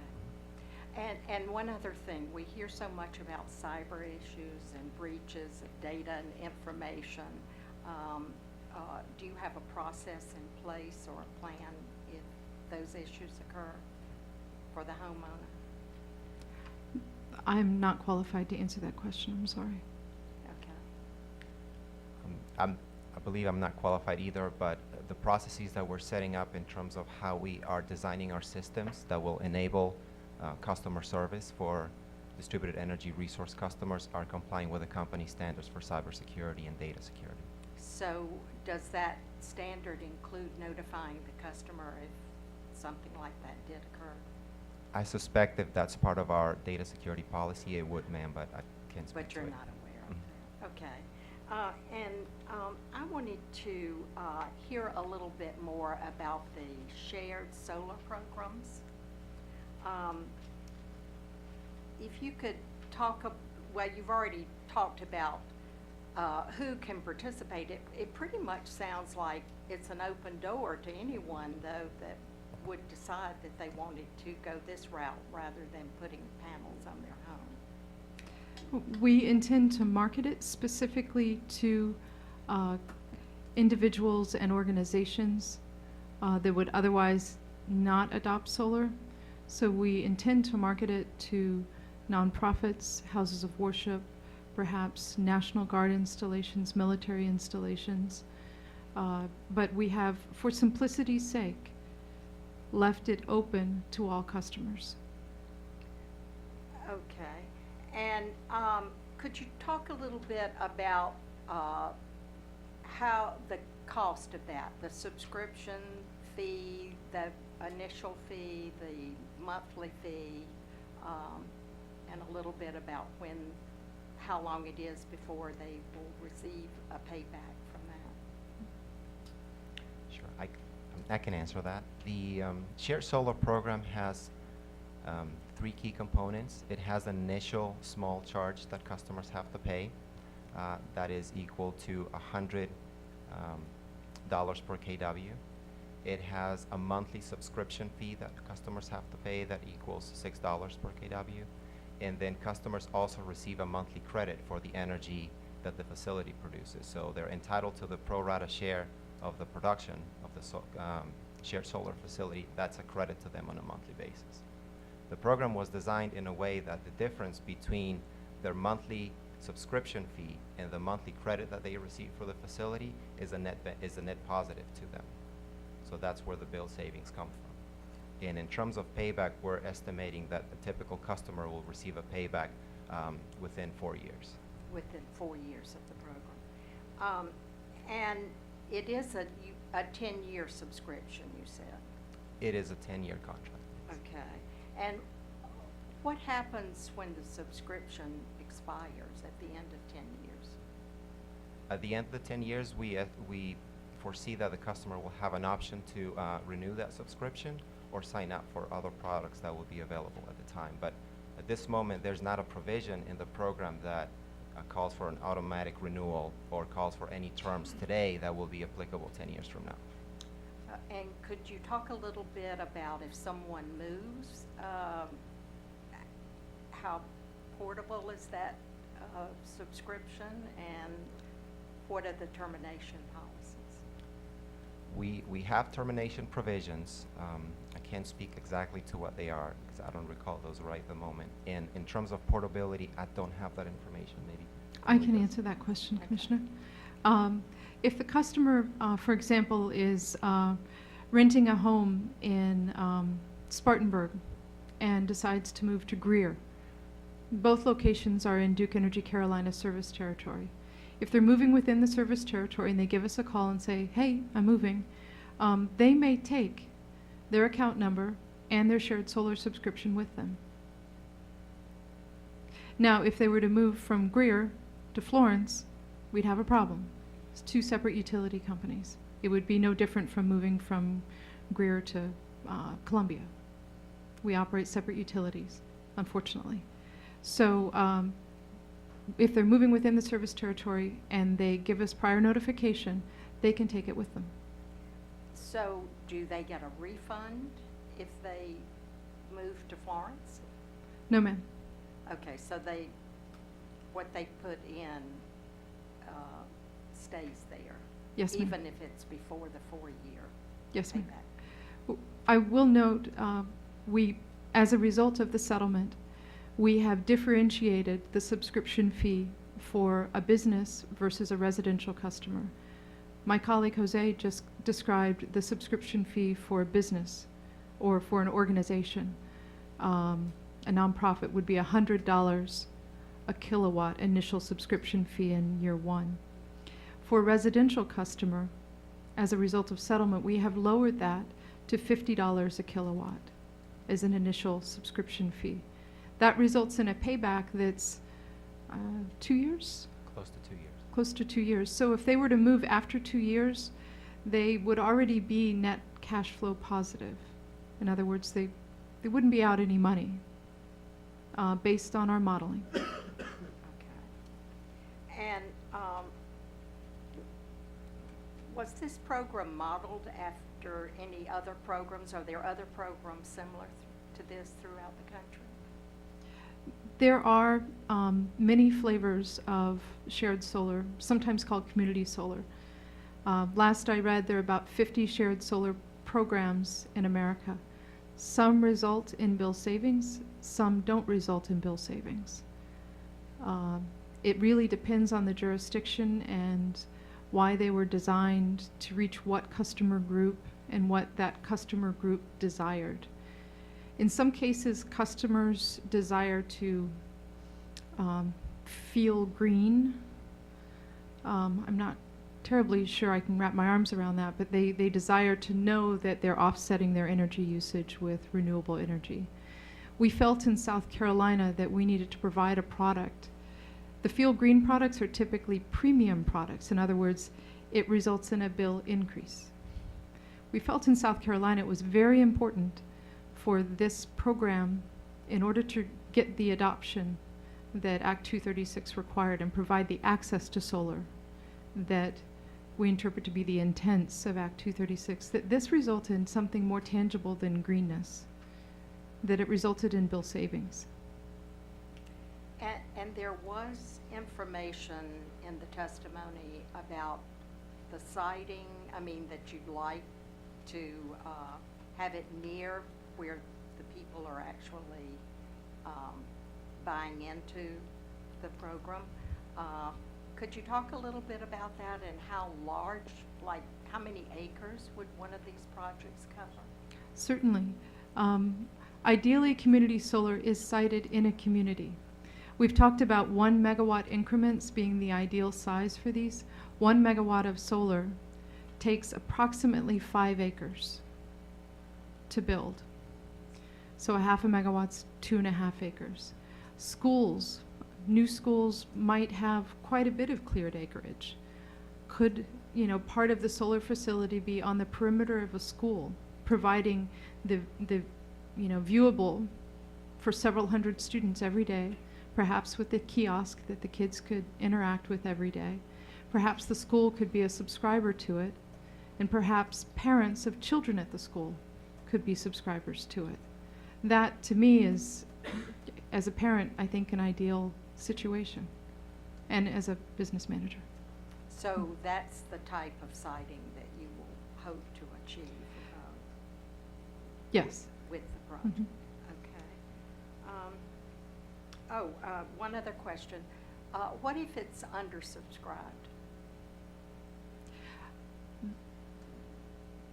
Speaker 16: And one other thing, we hear so much about cyber issues and breaches of data and information. Do you have a process in place or a plan if those issues occur for the homeowner?
Speaker 13: I'm not qualified to answer that question, I'm sorry.
Speaker 16: Okay.
Speaker 14: I believe I'm not qualified either, but the processes that we're setting up in terms of how we are designing our systems that will enable customer service for distributed energy resource customers are complying with the company standards for cybersecurity and data security.
Speaker 16: So does that standard include notifying the customer if something like that did occur?
Speaker 14: I suspect if that's part of our data security policy, it would, ma'am, but I can't speak
Speaker 16: But
Speaker 14: to
Speaker 16: you're
Speaker 14: it.
Speaker 16: not aware of that. Okay. I wanted to hear a little bit more about the shared solar programs. If you could talk, well, you've already talked about who can participate. It pretty much sounds like it's an open door to anyone, though, that would decide that they wanted to go this route rather than putting panels on their home.
Speaker 13: We intend to market it specifically to individuals and organizations that would otherwise not adopt solar. So we intend to market it to nonprofits, houses of worship, perhaps National Guard installations, military installations. But we have, for simplicity's sake, left it open to all customers.
Speaker 16: Okay. And could you talk a little bit about how the cost of that, the subscription fee, the initial fee, the monthly fee, and a little bit about how long it is before they will receive a payback from that?
Speaker 14: Sure, I can answer that. The shared solar program has 3 key components. It has an initial small charge that customers have to pay that is equal to $100 per kW. It has a monthly subscription fee that customers have to pay that equals $6 per kW. And then customers also receive a monthly credit for the energy that the facility produces. So they're entitled to the pro rata share of the production of the shared solar facility. That's a credit to them on a monthly basis. The program was designed in a way that the difference between their monthly subscription fee and the monthly credit that they receive for the facility is a net positive to them. So that's where the bill savings come from. And in terms of payback, we're estimating that the typical customer will receive a payback within 4 years.
Speaker 16: Within 4 years of the program. And it is a 10-year subscription, you said?
Speaker 14: It is a 10-year contract.
Speaker 16: Okay. And what happens when the subscription expires at the end of 10 years?
Speaker 14: At the end of the 10 years, we foresee that the customer will have an option to renew that subscription or sign up for other products that will be available at the time. But at this moment, there's not a provision in the program that calls for an automatic renewal or calls for any terms today that will be applicable 10 years from now.
Speaker 16: And could you talk a little bit about if someone moves, how portable is that subscription, and what are the termination policies?
Speaker 14: We have termination provisions. I can't speak exactly to what they are because I don't recall those right at the moment. And in terms of portability, I don't have that information. Maybe
Speaker 13: I can answer that question, Commissioner. If the customer, for example, is renting a home in Spartanburg and decides to move to Greer, both locations are in Duke Energy Carolina service territory. If they're moving within the service territory and they give us a call and say, hey, I'm moving, they may take their account number and their shared solar subscription with them. Now, if they were to move from Greer to Florence, we'd have a problem. It's 2 separate utility companies. It would be no different from moving from Greer to Columbia. We operate separate utilities, unfortunately. So if they're moving within the service territory and they give us prior notification, they can take it with them.
Speaker 16: So do they get a refund if they moved to Florence?
Speaker 13: No, ma'am.
Speaker 16: Okay, so what they put in stays there?
Speaker 13: Yes, ma'am.
Speaker 16: Even if it's before the 4-year
Speaker 13: Yes, ma'am.
Speaker 16: payback?
Speaker 13: I will note, as a result of the settlement, we have differentiated the subscription fee for a business versus a residential customer. My colleague Jose just described the subscription fee for a business or for an organization. A nonprofit would be $100 a kilowatt initial subscription fee in year 1. For a residential customer, as a result of settlement, we have lowered that to $50 a kilowatt as an initial subscription fee. That results in a payback that's 2 years?
Speaker 14: Close to 2 years.
Speaker 13: Close to 2 years. So if they were to move after 2 years, they would already be net cash flow positive. In other words, they wouldn't be out any money based on our modeling.
Speaker 16: Okay. And was this program modeled after any other programs? Are there other programs similar to this throughout the country?
Speaker 13: There are many flavors of shared solar, sometimes called community solar. Last I read, there are about 50 shared solar programs in America. Some result in bill savings, some don't result in bill savings. It really depends on the jurisdiction and why they were designed to reach what customer group and what that customer group desired. In some cases, customers desire to feel green. I'm not terribly sure I can wrap my arms around that, but they desire to know that they're offsetting their energy usage with renewable energy. We felt in South Carolina that we needed to provide a product. The Feel Green products are typically premium products. In other words, it results in a bill increase. We felt in South Carolina it was very important for this program, in order to get the adoption that Act 236 required and provide the access to solar that we interpret to be the intents of Act 236, that this resulted in something more tangible than greenness, that it resulted in bill savings.
Speaker 16: And there was information in the testimony about the siting, that you'd like to have it near where the people are actually buying into the program. Could you talk a little bit about that and how large, like how many acres would one of these projects cover?
Speaker 13: Certainly. Ideally, community solar is sited in a community. We've talked about 1 megawatt increments being the ideal size for these. 1 megawatt of solar takes approximately 5 acres to build. So a half a megawatt's 2.5 acres. Schools, new schools might have quite a bit of cleared acreage. Could, part of the solar facility be on the perimeter of a school, providing the viewable for several hundred students every day, perhaps with a kiosk that the kids could interact with every day. Perhaps the school could be a subscriber to it, and perhaps parents of children at the school could be subscribers to it. That, to me, is, as a parent, I think an ideal situation, and as a business manager.
Speaker 16: So that's the type of siting that you will hope to achieve
Speaker 13: Yes.
Speaker 16: with the project? Okay. One other question. What if it's undersubscribed?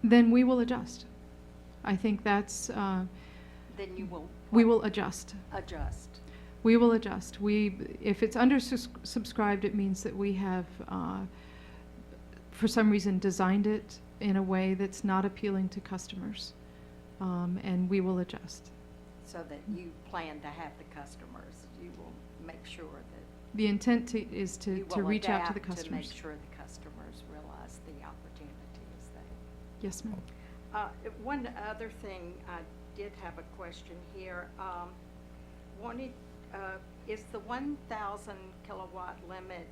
Speaker 13: Then we will adjust. I think that's,
Speaker 16: Then you will?
Speaker 13: we will adjust.
Speaker 16: Adjust.
Speaker 13: We will adjust. If it's undersubscribed, it means that we have, for some reason, designed it in a way that's not appealing to customers, and we will adjust.
Speaker 16: So that you plan to have the customers, you will make sure that
Speaker 13: The intent is to
Speaker 16: you will
Speaker 13: reach out to the
Speaker 16: adapt to make
Speaker 13: customers.
Speaker 16: sure the customers realize the opportunity is there.
Speaker 13: Yes, ma'am.
Speaker 16: One other thing, I did have a question here. Is the 1,000 kilowatt limit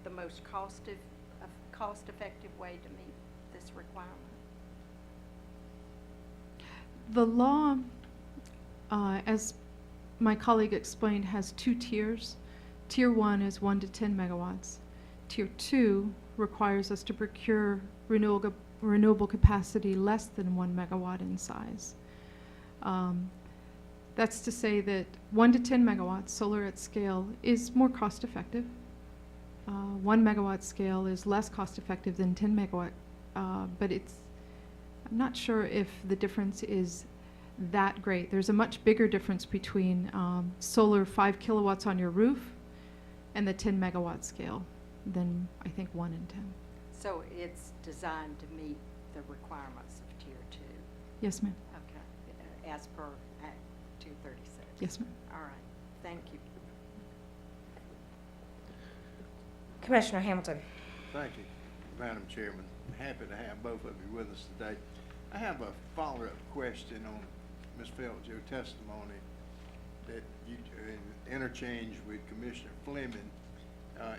Speaker 16: the most cost-effective way to meet this requirement?
Speaker 13: The law as my colleague explained, has two tiers. Tier 1 is 1 to 10 megawatts. Tier 2 requires us to procure renewable capacity less than 1 megawatt in size. That's to say that 1 to 10 megawatts solar at scale is more cost effective. 1 megawatt scale is less cost effective than 10 megawatt, but I'm not sure if the difference is that great. There's a much bigger difference between solar 5 kilowatts on your roof and the 10 megawatt scale than I think 1 and 10.
Speaker 16: So it's designed to meet the requirements of Tier 2?
Speaker 13: Yes, ma'am.
Speaker 16: Okay, as per Act 236?
Speaker 13: Yes, ma'am.
Speaker 16: All right, thank you.
Speaker 1: Commissioner Hamilton.
Speaker 17: Thank you, Madam Chairman. Happy to have both of you with us today. I have a follow-up question on Ms. Phelps, your testimony that you interchanged with Commissioner Fleming.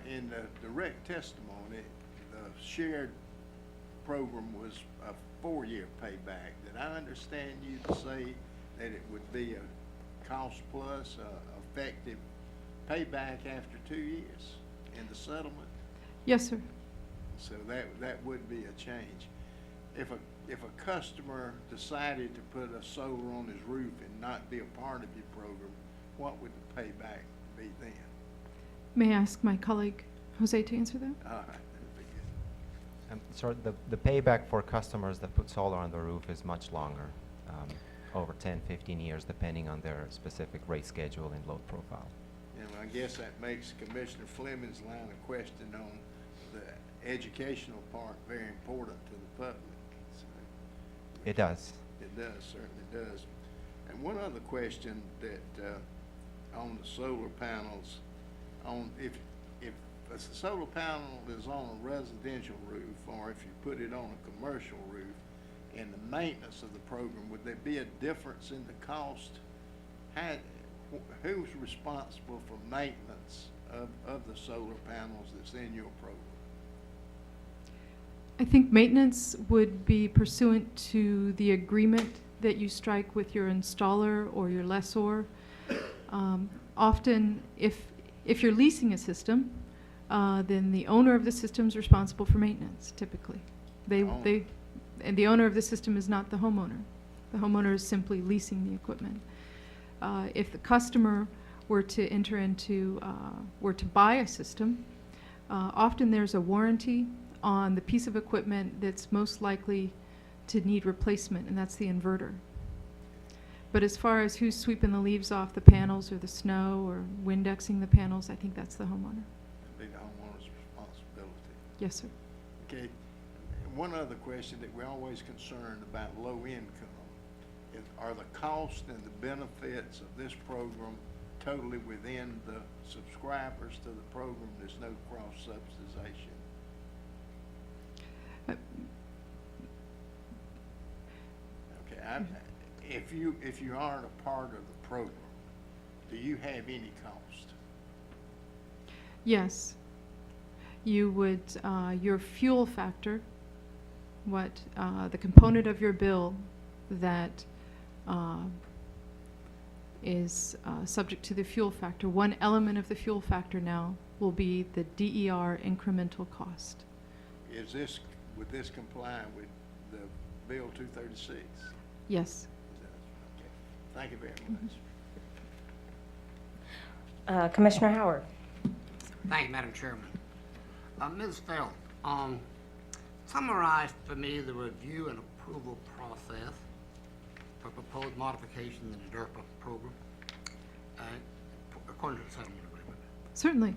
Speaker 17: In the direct testimony, the shared program was a 4-year payback. Did I understand you to say that it would be a cost plus effective payback after 2 years in the settlement?
Speaker 13: Yes, sir.
Speaker 17: So that would be a change. If a customer decided to put a solar on his roof and not be a part of your program, what would the payback be then?
Speaker 13: May I ask my colleague Jose to answer that?
Speaker 17: All right, that'd be good.
Speaker 14: So the payback for customers that put solar on the roof is much longer, over 10, 15 years, depending on their specific rate schedule and load profile.
Speaker 17: And I guess that makes Commissioner Fleming's line of question on the educational part very important to the public. So
Speaker 14: It does.
Speaker 17: it does, certainly does. And one other question that on the solar panels, if a solar panel is on a residential roof, or if you put it on a commercial roof, in the maintenance of the program, would there be a difference in the cost? Who's responsible for maintenance of the solar panels that's in your program?
Speaker 13: I think maintenance would be pursuant to the agreement that you strike with your installer or your lessor. Often, if you're leasing a system, then the owner of the system is responsible for maintenance, typically. And the owner of the system is not the homeowner. The homeowner is simply leasing the equipment. If the customer were to enter into, were to buy a system, often there's a warranty on the piece of equipment that's most likely to need replacement, and that's the inverter. But as far as who's sweeping the leaves off the panels or the snow or Windexing the panels, I think that's the homeowner.
Speaker 17: That'd be the homeowner's responsibility.
Speaker 13: Yes, sir.
Speaker 17: Okay. One other question that we're always concerned about low income. Are the costs and the benefits of this program totally within the subscribers to the program? There's no cross-subsidization? Okay. If you aren't a part of the program, do you have any cost?
Speaker 13: Yes. You would, your fuel factor, the component of your bill that is subject to the fuel factor. One element of the fuel factor now will be the DER incremental cost.
Speaker 17: Would this comply with the Bill 236?
Speaker 13: Yes.
Speaker 17: Okay. Thank you very much.
Speaker 1: Commissioner Howard.
Speaker 18: Thank you, Madam Chairman. Ms. Feld, summarize for me the review and approval process for proposed modification in the DERPA program, according to the settlement agreement.
Speaker 13: Certainly.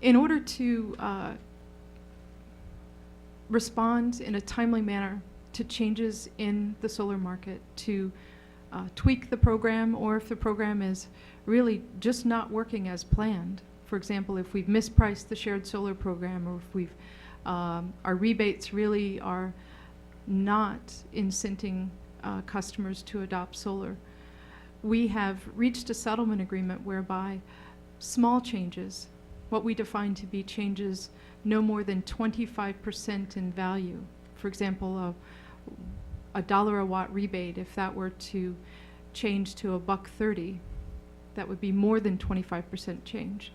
Speaker 13: In order to respond in a timely manner to changes in the solar market, to tweak the program, or if the program is really just not working as planned. For example, if we've mispriced the shared solar program, or if we've our rebates really are not incenting customers to adopt solar. We have reached a settlement agreement whereby small changes, what we define to be changes no more than 25% in value. For example, $1 a watt rebate, if that were to change to $1.30, that would be more than 25% change.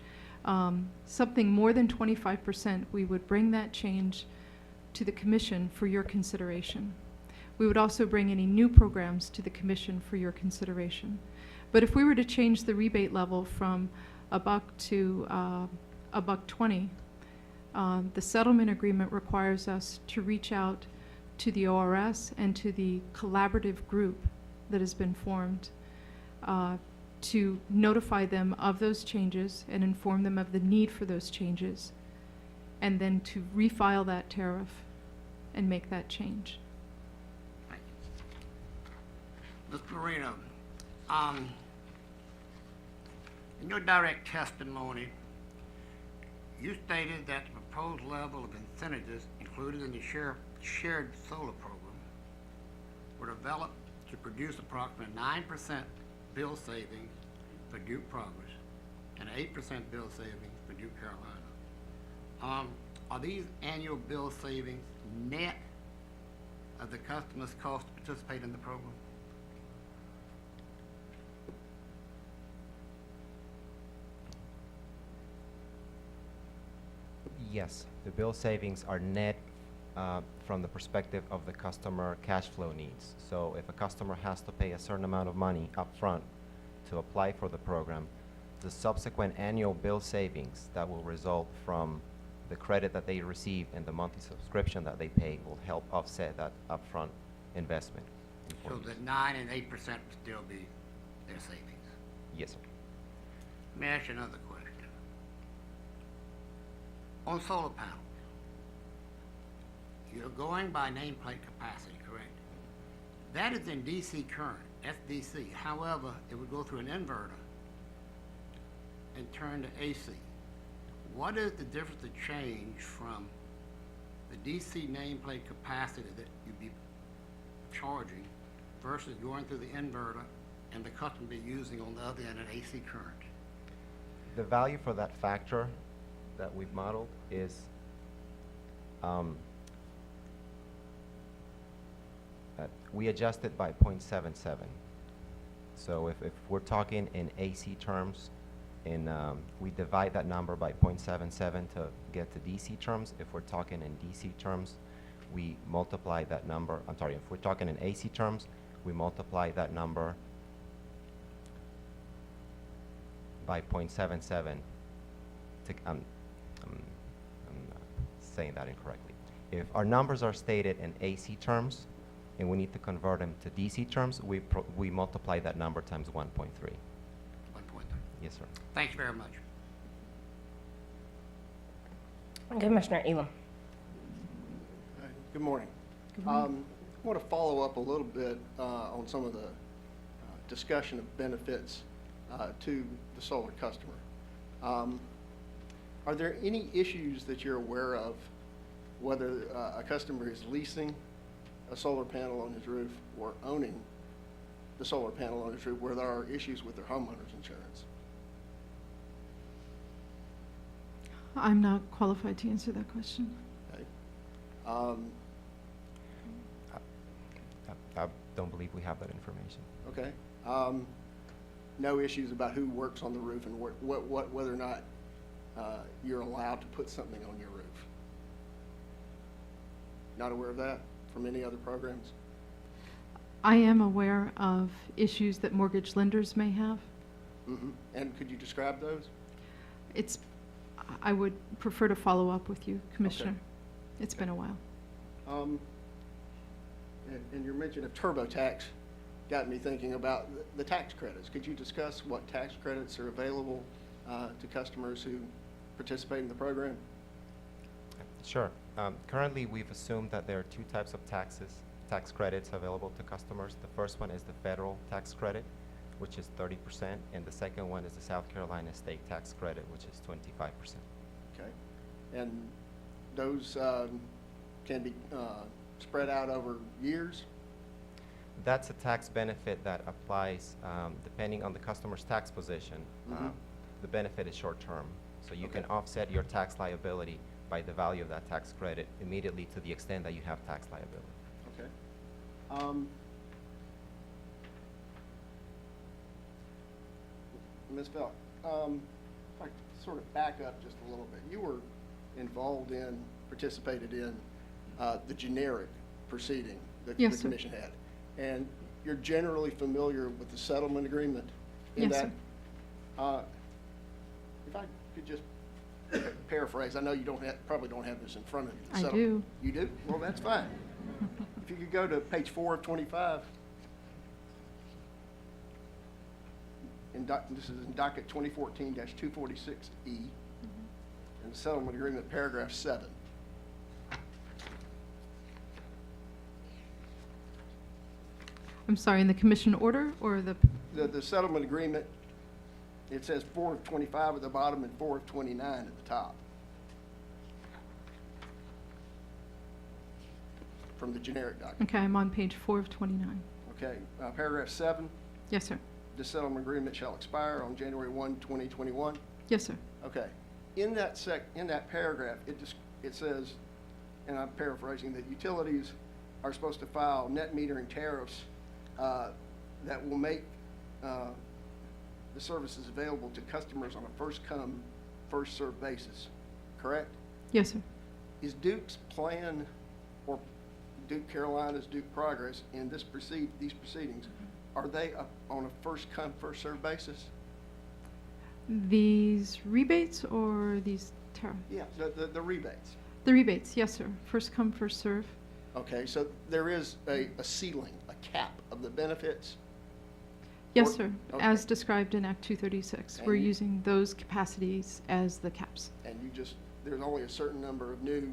Speaker 13: Something more than 25%, we would bring that change to the commission for your consideration. We would also bring any new programs to the commission for your consideration. But if we were to change the rebate level from $1 to $1.20, the settlement agreement requires us to reach out to the ORS and to the collaborative group that has been formed to notify them of those changes and inform them of the need for those changes, and then to refile that tariff and make that change.
Speaker 18: Mr. Marino, in your direct testimony, you stated that the proposed level of incentives included in the shared solar program were developed to produce approximately 9% bill savings for Duke Progress and 8% bill savings for Duke Carolina. Are these annual bill savings net of the customer's cost to participate in the program?
Speaker 14: Yes, the bill savings are net from the perspective of the customer cash flow needs. So if a customer has to pay a certain amount of money upfront to apply for the program, the subsequent annual bill savings that will result from the credit that they receive and the monthly subscription that they pay will help offset that upfront investment.
Speaker 18: So that 9 and 8% would still be their savings?
Speaker 14: Yes, sir.
Speaker 18: Let me ask you another question. On solar panels, you're going by nameplate capacity, correct? That is in DC current, SDC. However, it would go through an inverter and turn to AC. What is the difference of change from the DC nameplate capacity that you'd be charging versus going through the inverter and the customer be using on the other end an AC current?
Speaker 14: The value for that factor that we've modeled is we adjust it by 0.77. So if we're talking in AC terms, we divide that number by 0.77 to get to DC terms. If we're talking in DC terms, we multiply that number. I'm sorry, if we're talking in AC terms, we multiply that number by 0.77 to, I'm saying that incorrectly. If our numbers are stated in AC terms and we need to convert them to DC terms, we multiply that number times 1.3.
Speaker 18: 1.3.
Speaker 14: Yes, sir.
Speaker 18: Thank you very much.
Speaker 1: Commissioner Elam.
Speaker 19: Good morning. I want to follow up a little bit on some of the discussion of benefits to the solar customer. Are there any issues that you're aware of, whether a customer is leasing a solar panel on his roof or owning the solar panel on his roof, where there are issues with their homeowner's insurance?
Speaker 13: I'm not qualified to answer that question.
Speaker 19: Okay.
Speaker 14: I don't believe we have that information.
Speaker 19: Okay. No issues about who works on the roof and whether or not you're allowed to put something on your roof? Not aware of that from any other programs?
Speaker 13: I am aware of issues that mortgage lenders may have.
Speaker 19: Mm-hmm. And could you describe those?
Speaker 13: I would prefer to follow up with you, Commissioner. Okay. It's been a while.
Speaker 19: And your mention of TurboTax got me thinking about the tax credits. Could you discuss what tax credits are available to customers who participate in the program?
Speaker 14: Sure. Currently, we've assumed that there are two types of tax credits available to customers. The first one is the federal tax credit, which is 30%, and the second one is the South Carolina state tax credit, which is 25%.
Speaker 19: Okay. And those can be spread out over years?
Speaker 14: That's a tax benefit that applies depending on the customer's tax position.
Speaker 19: Mm-hmm.
Speaker 14: The benefit is short-term, so you can offset your tax liability by the value of that tax credit immediately to the extent that you have tax liability.
Speaker 19: Okay. Ms. Felk, if I could sort of back up just a little bit, you were involved in, participated in the generic proceeding that
Speaker 13: Yes,
Speaker 19: the
Speaker 13: sir.
Speaker 19: commission had. And you're generally familiar with the settlement agreement in
Speaker 13: Yes,
Speaker 19: that? If I could just paraphrase, I know you probably don't have this in front of you.
Speaker 13: I
Speaker 19: So-
Speaker 13: do.
Speaker 19: You do? Well, that's fine. If you could go to page 4 of 25. This is in docket 2014-246E, and the settlement agreement, paragraph 7.
Speaker 13: I'm sorry, in the commission order or the,
Speaker 19: The settlement agreement, it says 4 of 25 at the bottom and 4 of 29 at the top. From the generic document.
Speaker 13: okay, I'm on page 4 of 29.
Speaker 19: Okay, paragraph 7,
Speaker 13: Yes, sir.
Speaker 19: the settlement agreement shall expire on January 1, 2021.
Speaker 13: Yes, sir.
Speaker 19: Okay. In that paragraph, it says, and I'm paraphrasing, that utilities are supposed to file net metering tariffs that will make the services available to customers on a first-come, first-served basis, correct?
Speaker 13: Yes, sir.
Speaker 19: Is Duke's plan, or Duke Carolina's Duke Progress, in these proceedings, are they on a first-come, first-served basis?
Speaker 13: These rebates or these tariffs?
Speaker 19: Yeah, the rebates.
Speaker 13: The rebates, yes, sir. First come, first serve.
Speaker 19: Okay, so there is a ceiling, a cap of the benefits?
Speaker 13: Yes,
Speaker 19: Or-
Speaker 13: sir.
Speaker 19: okay.
Speaker 13: As described in Act 236. We're
Speaker 19: And-
Speaker 13: using those capacities as the caps.
Speaker 19: And there's only a certain number of new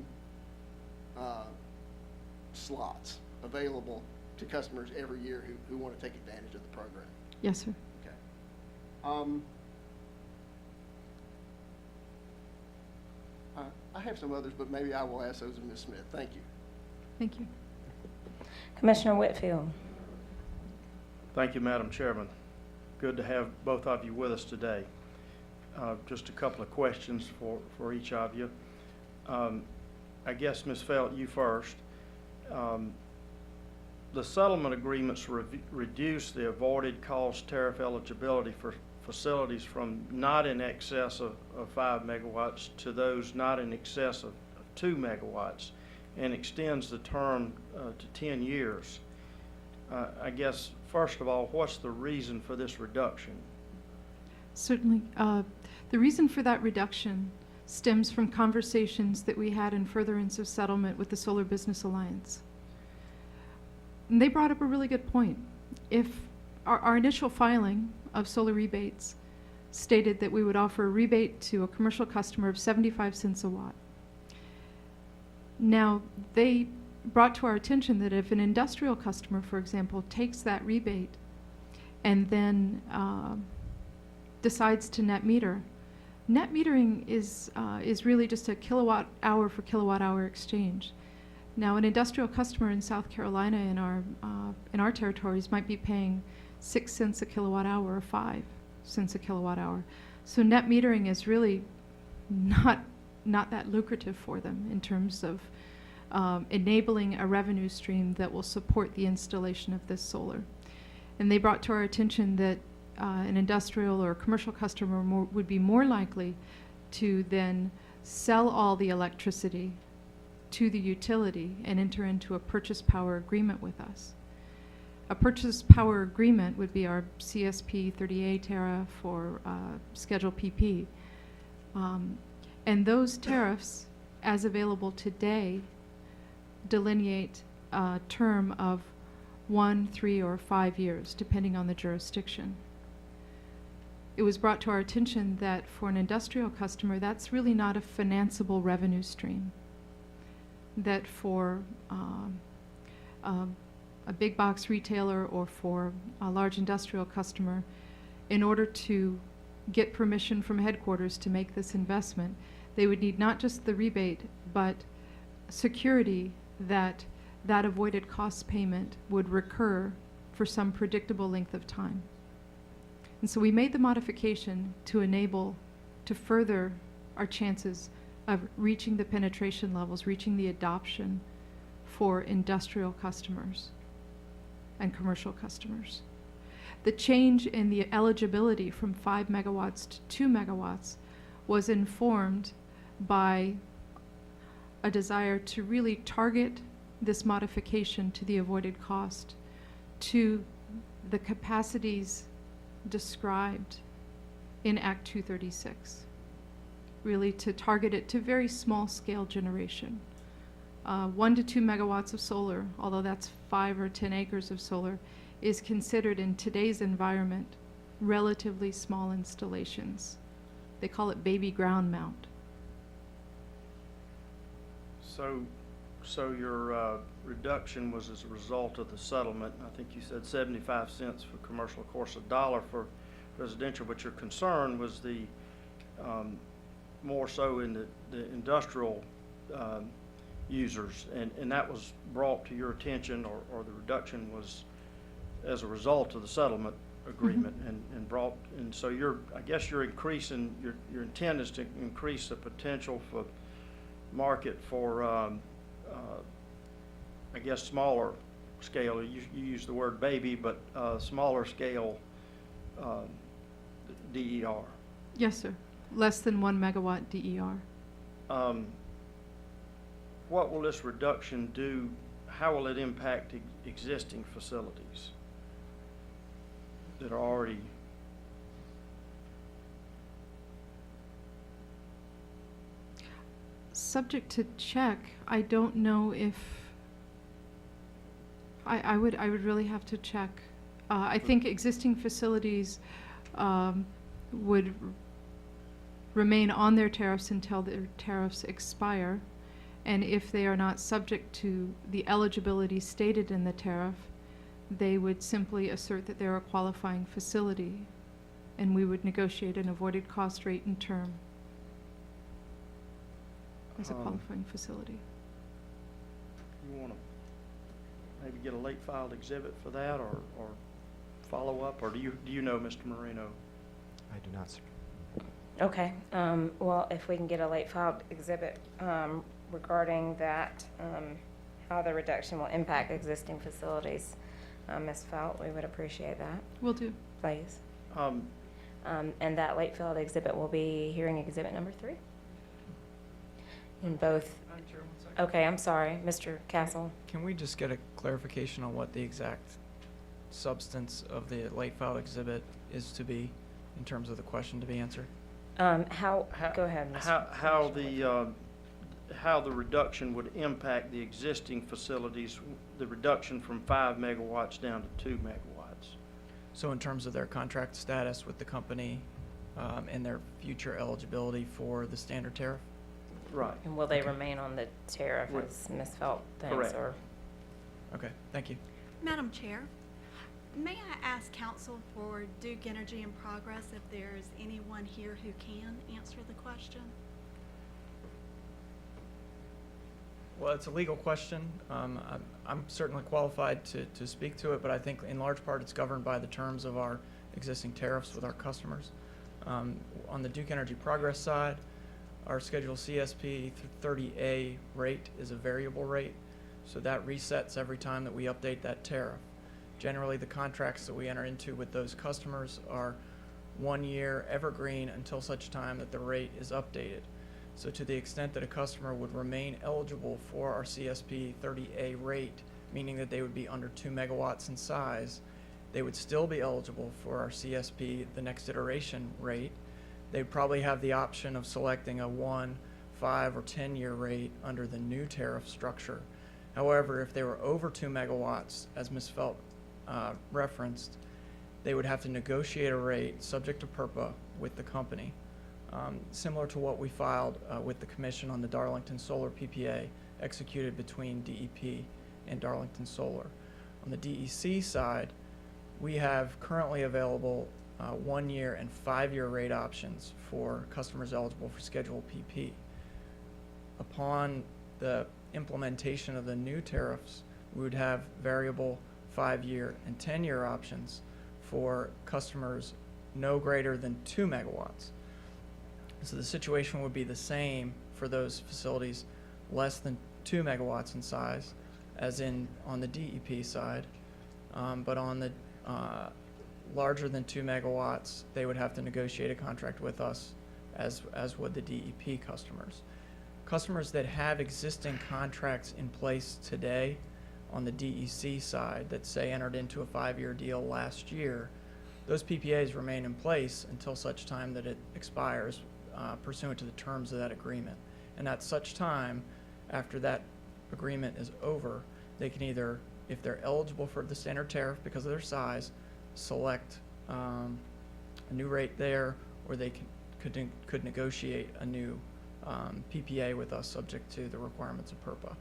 Speaker 19: slots available to customers every year who want to take advantage of the program?
Speaker 13: Yes, sir.
Speaker 19: Okay. I have some others, but maybe I will ask those of Ms. Smith. Thank you.
Speaker 13: Thank you.
Speaker 1: Commissioner Whitfield.
Speaker 20: Thank you, Madam Chairman. Good to have both of you with us today. Just a couple of questions for each of you. I guess, Ms. Felt, you first. The settlement agreements reduce the avoided cost tariff eligibility for facilities from not in excess of 5 megawatts to those not in excess of 2 megawatts, and extends the term to 10 years. I guess, first of all, what's the reason for this reduction?
Speaker 13: Certainly. The reason for that reduction stems from conversations that we had in furtherance of settlement with the Solar Business Alliance. And they brought up a really good point. If our initial filing of solar rebates stated that we would offer a rebate to a commercial customer of 75 cents a watt. Now, they brought to our attention that if an industrial customer, for example, takes that rebate and then decides to net meter, net metering is really just a kilowatt hour for kilowatt hour exchange. Now, an industrial customer in South Carolina in our territories might be paying 6 cents a kilowatt hour or 5 cents a kilowatt hour. So net metering is really not that lucrative for them in terms of enabling a revenue stream that will support the installation of this solar. And they brought to our attention that an industrial or commercial customer would be more likely to then sell all the electricity to the utility and enter into a purchase power agreement with us. A purchase power agreement would be our CSP 30A tariff or Schedule PP. And those tariffs, as available today, delineate a term of 1, 3, or 5 years, depending on the jurisdiction. It was brought to our attention that for an industrial customer, that's really not a financeable revenue stream. That for a big box retailer or for a large industrial customer, in order to get permission from headquarters to make this investment, they would need not just the rebate, but security that that avoided cost payment would recur for some predictable length of time. And so we made the modification to further our chances of reaching the penetration levels, reaching the adoption for industrial customers. and commercial customers. The change in the eligibility from 5 megawatts to 2 megawatts was informed by a desire to really target this modification to the avoided cost to the capacities described in Act 236, really to target it to very small scale generation. 1 to 2 megawatts of solar, although that's 5 or 10 acres of solar, is considered in today's environment relatively small installations. They call it baby ground mount.
Speaker 20: So your reduction was as a result of the settlement. I think you said 75 cents for commercial, of course, $1 for residential, but your concern was the more so in the industrial users, and that was brought to your attention, or the reduction was as a result of the settlement agreement. And so I guess you're increasing, your intent is to increase the potential for market for I guess smaller scale. You use the word baby, but smaller scale DER.
Speaker 13: Yes, sir. Less than 1 megawatt DER.
Speaker 20: What will this reduction do? How will it impact existing facilities that are already?
Speaker 13: Subject to check. I don't know if I would really have to check. I think existing facilities would remain on their tariffs until their tariffs expire, and if they are not subject to the eligibility stated in the tariff, they would simply assert that they're a qualifying facility, and we would negotiate an avoided cost rate and term as a qualifying facility.
Speaker 20: You want to maybe get a late filed exhibit for that, or follow up, or do you know, Mr. Marino?
Speaker 14: I do not, sir.
Speaker 1: Okay, well, if we can get a late filed exhibit regarding that, how the reduction will impact existing facilities, Ms. Felt, we would appreciate that.
Speaker 13: Will do.
Speaker 1: Please. And that late filed exhibit will be hearing exhibit number 3. In both.
Speaker 3: Madam Chair, 1 second.
Speaker 1: Okay, I'm sorry, Mr. Castle.
Speaker 3: Can we just get a clarification on what the exact substance of the late filed exhibit is to be in terms of the question to be answered?
Speaker 1: Go ahead, Mr.
Speaker 20: How the reduction would impact the existing facilities, the reduction from 5 megawatts down to 2 megawatts.
Speaker 3: So in terms of their contract status with the company and their future eligibility for the standard tariff?
Speaker 20: Right.
Speaker 1: And will they remain on the tariff as Ms. Felt thinks?
Speaker 20: Correct.
Speaker 1: Or?
Speaker 3: Okay, thank you.
Speaker 21: Madam Chair, may I ask counsel for Duke Energy in Progress if there's anyone here who can answer the question?
Speaker 3: Well, it's a legal question. I'm certainly qualified to speak to it, but I think in large part it's governed by the terms of our existing tariffs with our customers. On the Duke Energy Progress side, our Schedule CSP 30A rate is a variable rate, so that resets every time that we update that tariff. Generally, the contracts that we enter into with those customers are 1-year evergreen until such time that the rate is updated. So to the extent that a customer would remain eligible for our CSP 30A rate, meaning that they would be under 2 megawatts in size, they would still be eligible for our CSP, the next iteration rate. They'd probably have the option of selecting a 1, 5, or 10-year rate under the new tariff structure. However, if they were over 2 megawatts, as Ms. Felt referenced, they would have to negotiate a rate subject to PURPA with the company, similar to what we filed with the Commission on the Darlington Solar PPA executed between DEP and Darlington Solar. On the DEC side, we have currently available 1-year and 5-year rate options for customers eligible for Schedule PP. Upon the implementation of the new tariffs, we would have variable 5-year and 10-year options for customers no greater than 2 megawatts. So the situation would be the same for those facilities less than 2 megawatts in size as on the DEP side. But on the larger than 2 megawatts, they would have to negotiate a contract with us, as would the DEP customers. Customers that have existing contracts in place today on the DEC side that say entered into a 5-year deal last year, those PPAs remain in place until such time that it expires pursuant to the terms of that agreement. And at such time, after that agreement is over, they can either, if they're eligible for the standard tariff because of their size, select a new rate there, or they could negotiate a new PPA with us subject to the requirements of PURPA.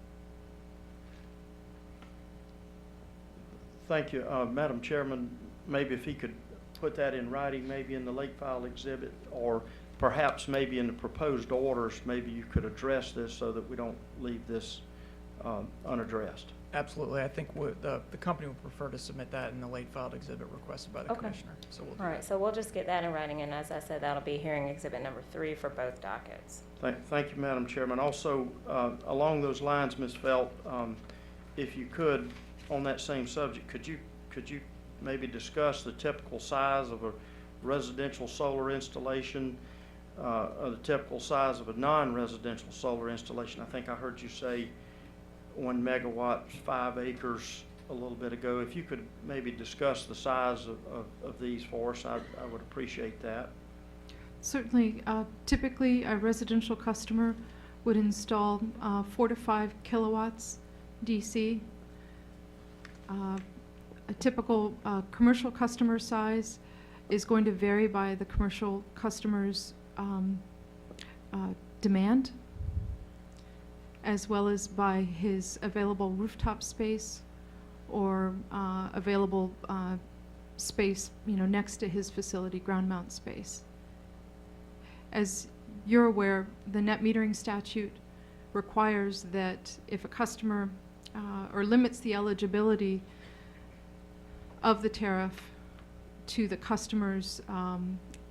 Speaker 20: Thank you. Madam Chairman, maybe if he could put that in writing, maybe in the late file exhibit, or perhaps maybe in the proposed orders, maybe you could address this so that we don't leave this unaddressed.
Speaker 3: Absolutely. I think the company would prefer to submit that in the late filed exhibit requested by the
Speaker 1: Okay.
Speaker 3: commissioner. So we'll do
Speaker 1: All right,
Speaker 3: that.
Speaker 1: so we'll just get that in writing, and as I said, that'll be hearing exhibit number 3 for both dockets.
Speaker 20: Thank you, Madam Chairman. Also, along those lines, Ms. Felt, if you could, on that same subject, could you maybe discuss the typical size of a residential solar installation, or the typical size of a non-residential solar installation? I think I heard you say 1 megawatt, 5 acres a little bit ago. If you could maybe discuss the size of these for us, I would appreciate that.
Speaker 13: Certainly, typically a residential customer would install 4 to 5 kilowatts DC. A typical commercial customer size is going to vary by the commercial customer's demand, as well as by his available rooftop space or available space, next to his facility, ground mount space. As you're aware, the net metering statute requires that if a customer or limits the eligibility of the tariff to the customer's,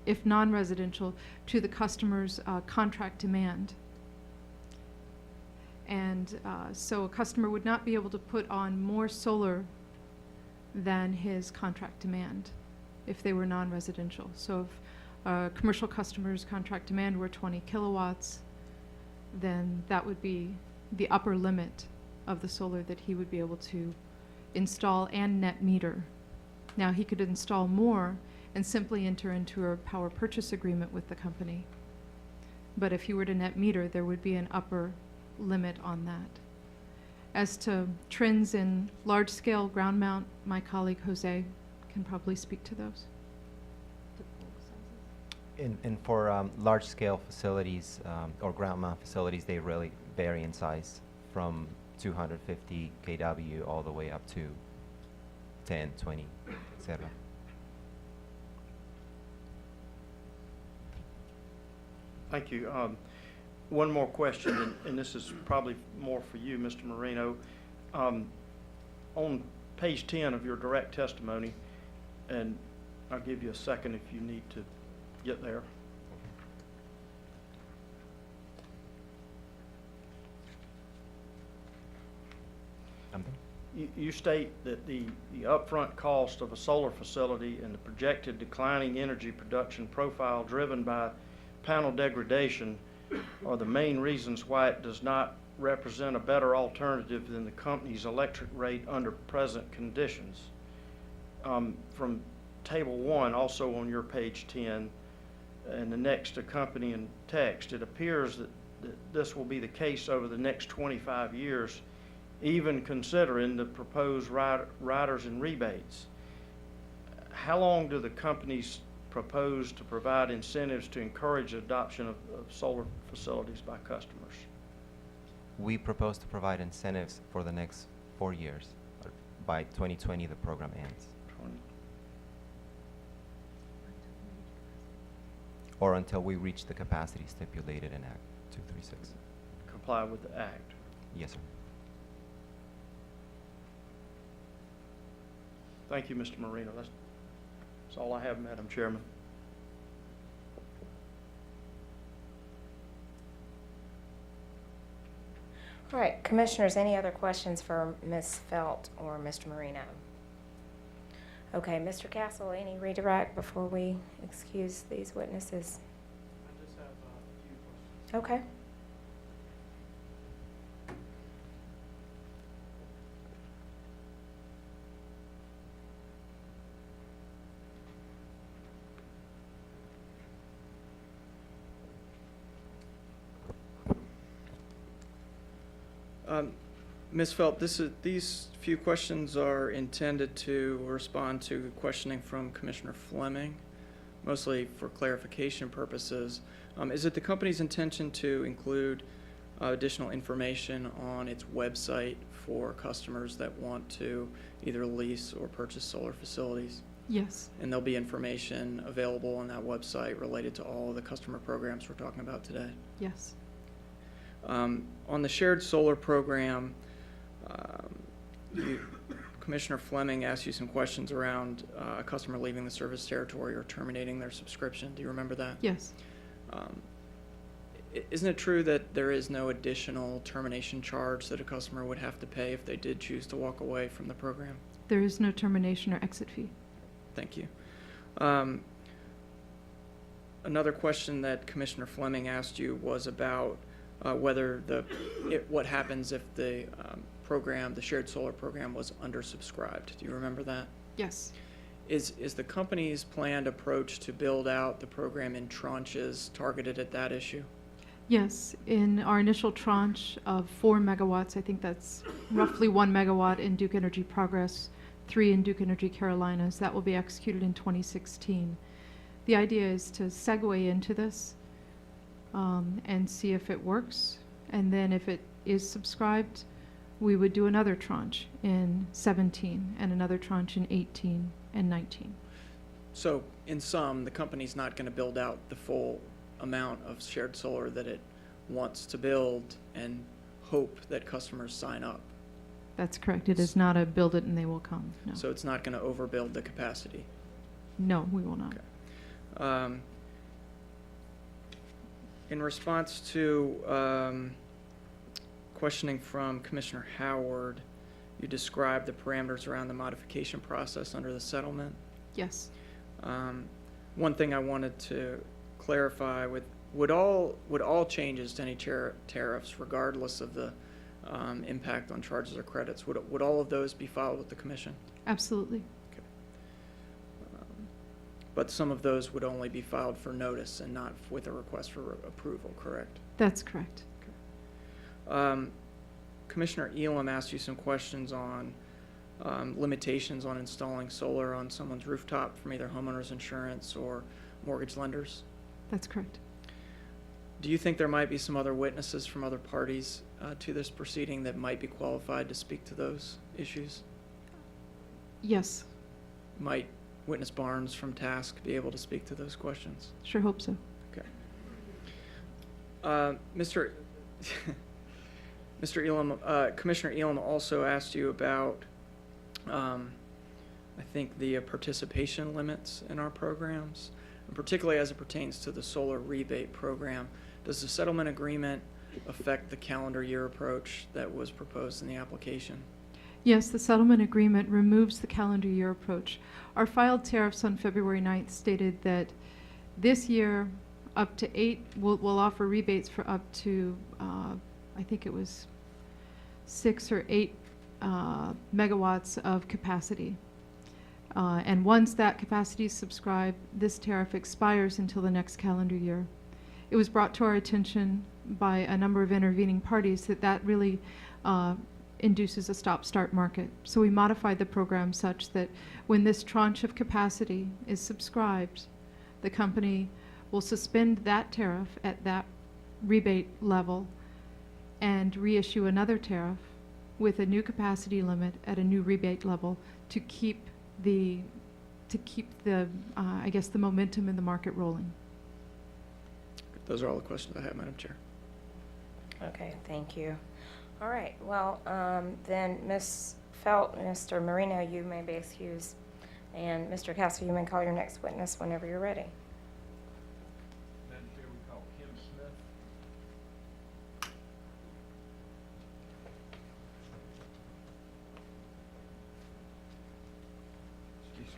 Speaker 13: if non-residential, to the customer's contract demand. And so a customer would not be able to put on more solar than his contract demand if they were non-residential. So if a commercial customer's contract demand were 20 kilowatts, then that would be the upper limit of the solar that he would be able to install and net meter. Now, he could install more and simply enter into a power purchase agreement with the company. But if he were to net meter, there would be an upper limit on that. As to trends in large-scale ground mount, my colleague Jose can probably speak to those.
Speaker 14: And for large-scale facilities or ground mount facilities, they really vary in size from 250 kW all the way up to 10, 20, etc.
Speaker 20: Thank you. One more question, and this is probably more for you, Mr. Marino. On page 10 of your direct testimony, and I'll give you a second if you need to get there. You state that the upfront cost of a solar facility and the projected declining energy production profile driven by panel degradation are the main reasons why it does not represent a better alternative than the company's electric rate under present conditions. From table 1, also on your page 10, and the next accompanying text, it appears that this will be the case over the next 25 years, even considering the proposed riders and rebates. How long do the companies propose to provide incentives to encourage adoption of solar facilities by customers?
Speaker 14: We propose to provide incentives for the next 4 years. By 2020, the program ends. Or until we reach the capacity stipulated in Act 236.
Speaker 20: Comply with the Act.
Speaker 14: Yes, sir.
Speaker 20: Thank you, Mr. Marino. That's all I have, Madam Chairman.
Speaker 1: All right, commissioners, any other questions for Ms. Felt or Mr. Marino? Okay, Mr. Castle, any redirect before we excuse these witnesses?
Speaker 20: I just have a few questions.
Speaker 1: Okay.
Speaker 3: Ms. Phelps, these few questions are intended to respond to questioning from Commissioner Fleming, mostly for clarification purposes. Is it the company's intention to include additional information on its website for customers that want to either lease or purchase solar facilities?
Speaker 13: Yes.
Speaker 3: And there'll be information available on that website related to all of the customer programs we're talking about today?
Speaker 13: Yes.
Speaker 3: On the shared solar program, Commissioner Fleming asked you some questions around a customer leaving the service territory or terminating their subscription. Do you remember that?
Speaker 13: Yes.
Speaker 3: Isn't it true that there is no additional termination charge that a customer would have to pay if they did choose to walk away from the program?
Speaker 13: There is no termination or exit fee.
Speaker 3: Thank you. Another question that Commissioner Fleming asked you was about whether what happens if the program, the shared solar program, was undersubscribed. Do you remember that?
Speaker 13: Yes.
Speaker 3: Is the company's planned approach to build out the program in tranches targeted at that issue?
Speaker 13: Yes. In our initial tranche of 4 megawatts, I think that's roughly 1 megawatt in Duke Energy Progress, 3 in Duke Energy Carolinas. That will be executed in 2016. The idea is to segue into this and see if it works. And then if it is subscribed, we would do another tranche in 17 and another tranche in 18 and 19.
Speaker 3: So in sum, the company's not going to build out the full amount of shared solar that it wants to build and hope that customers sign up.
Speaker 13: That's correct. It is not a build it and they will come. No.
Speaker 3: So it's not going to overbuild the capacity.
Speaker 13: No, we will not.
Speaker 3: Okay. In response to questioning from Commissioner Howard, you described the parameters around the modification process under the settlement.
Speaker 13: Yes.
Speaker 3: One thing I wanted to clarify would all changes to any tariffs, regardless of the impact on charges or credits, would all of those be filed with the Commission?
Speaker 13: Absolutely.
Speaker 3: Okay. But some of those would only be filed for notice and not with a request for approval, correct?
Speaker 13: That's correct.
Speaker 3: Commissioner Elam asked you some questions on limitations on installing solar on someone's rooftop from either homeowners insurance or mortgage lenders.
Speaker 13: That's correct.
Speaker 3: Do you think there might be some other witnesses from other parties to this proceeding that might be qualified to speak to those issues?
Speaker 13: Yes.
Speaker 3: Might Witness Barnes from Task be able to speak to those questions?
Speaker 13: Sure hope so.
Speaker 3: Okay. Mr. Elam, Commissioner Elam also asked you about, I think, the participation limits in our programs, and particularly as it pertains to the solar rebate program. Does the settlement agreement affect the calendar year approach that was proposed in the application?
Speaker 13: Yes, the settlement agreement removes the calendar year approach. Our filed tariffs on February 9th stated that this year up to 8, we'll offer rebates for up to, I think it was 6 or 8 megawatts of capacity. And once that capacity is subscribed, this tariff expires until the next calendar year. It was brought to our attention by a number of intervening parties that really induces a stop-start market. So we modified the program such that when this tranche of capacity is subscribed, the company will suspend that tariff at that rebate level and reissue another tariff with a new capacity limit at a new rebate level to keep the I guess the momentum in the market rolling.
Speaker 3: Those are all the questions I have, Madam Chair.
Speaker 1: Okay, thank you. All right, well, then Ms. Felt, Mr. Marino, you may be excused. And Mr. Castle, you may call your next witness whenever you're ready.
Speaker 9: Madam Chair, we call Kim Smith. Excuse me.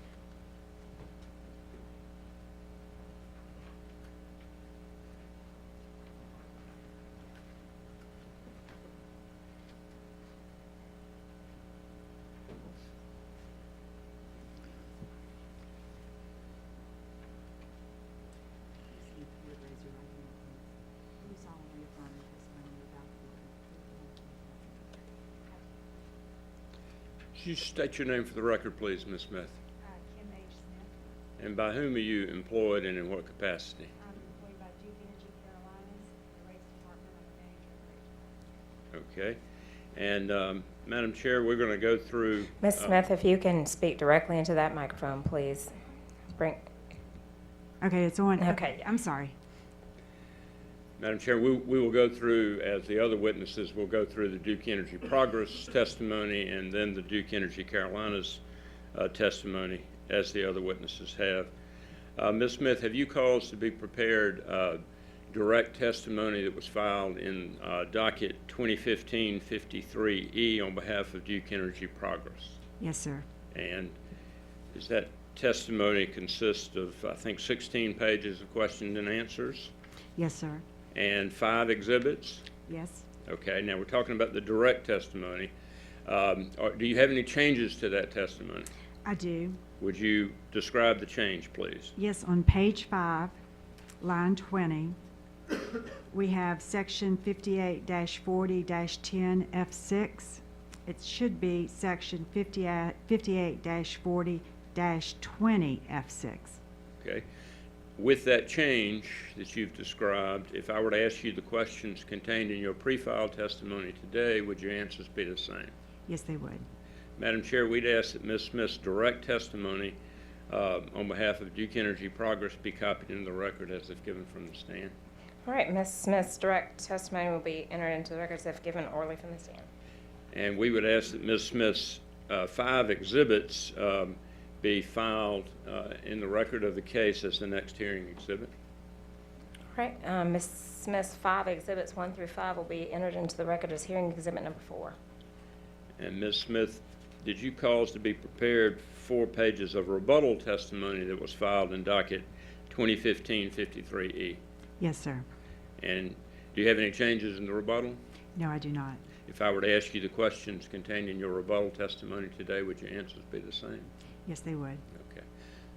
Speaker 2: Could you state your name for the record, please, Ms. Smith?
Speaker 5: Kim H. Smith.
Speaker 2: And by whom are you employed and in what capacity?
Speaker 5: I'm employed by Duke Energy Carolinas, the race department. I'm a manager of race.
Speaker 2: Okay. And Madam Chair, we're going to go through.
Speaker 1: Ms. Smith, if you can speak directly into that microphone, please.
Speaker 22: Okay, it's on.
Speaker 1: Okay.
Speaker 22: I'm sorry.
Speaker 2: Madam Chair, we will go through, as the other witnesses, we'll go through the Duke Energy Progress testimony and then the Duke Energy Carolinas testimony, as the other witnesses have. Ms. Smith, have you caused to be prepared direct testimony that was filed in docket 2015-53E on behalf of Duke Energy Progress?
Speaker 22: Yes, sir.
Speaker 2: And does that testimony consist of, I think, 16 pages of questions and answers?
Speaker 22: Yes, sir.
Speaker 2: And 5 exhibits?
Speaker 22: Yes.
Speaker 2: Okay, now we're talking about the direct testimony. Do you have any changes to that testimony?
Speaker 22: I do.
Speaker 2: Would you describe the change, please?
Speaker 22: Yes, on page 5, line 20, we have section 58-40-10 F6. It should be section 58-40-20 F6.
Speaker 2: Okay. With that change that you've described, if I were to ask you the questions contained in your pre-filed testimony today, would your answers be the same?
Speaker 22: Yes, they would.
Speaker 2: Madam Chair, we'd ask that Ms. Smith's direct testimony on behalf of Duke Energy Progress be copied into the record as if given from the stand.
Speaker 1: All right, Ms. Smith's direct testimony will be entered into the record as if given orally from the stand.
Speaker 2: And we would ask that Ms. Smith's 5 exhibits be filed in the record of the case as the next hearing exhibit.
Speaker 1: All right, Ms. Smith's 5 exhibits 1 through 5 will be entered into the record as hearing exhibit number 4.
Speaker 2: And Ms. Smith, did you cause to be prepared 4 pages of rebuttal testimony that was filed in docket 2015-53E?
Speaker 22: Yes, sir.
Speaker 2: And do you have any changes in the rebuttal?
Speaker 22: No, I do not.
Speaker 2: If I were to ask you the questions contained in your rebuttal testimony today, would your answers be the same?
Speaker 22: Yes, they would.
Speaker 2: Okay.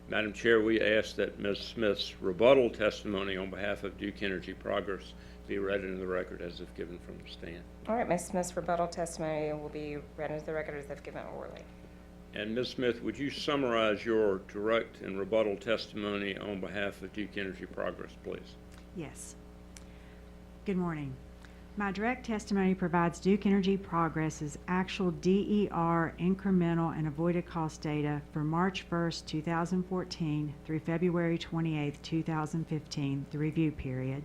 Speaker 2: Madam Chair, we ask that Ms. Smith's rebuttal testimony on behalf of Duke Energy Progress be read into the record as if given from the stand.
Speaker 1: All right, Ms. Smith's rebuttal testimony will be read into the record as if given orally.
Speaker 2: And Ms. Smith, would you summarize your direct and rebuttal testimony on behalf of Duke Energy Progress, please?
Speaker 22: Yes. Good morning. My direct testimony provides Duke Energy Progress's actual DER incremental and avoided cost data for March 1st, 2014 through February 28th, 2015, the review period.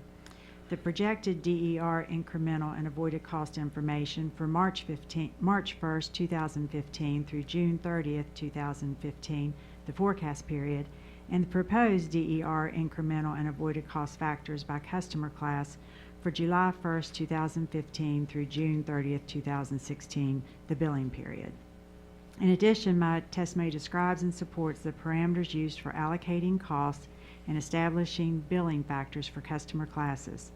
Speaker 22: The projected DER incremental and avoided cost information for March 1st, 2015 through June 30th, 2015, the forecast period, and the proposed DER incremental and avoided cost factors by customer class for July 1st, 2015 through June 30th, 2016, the billing period. In addition, my testimony describes and supports the parameters used for allocating costs and establishing billing factors for customer classes.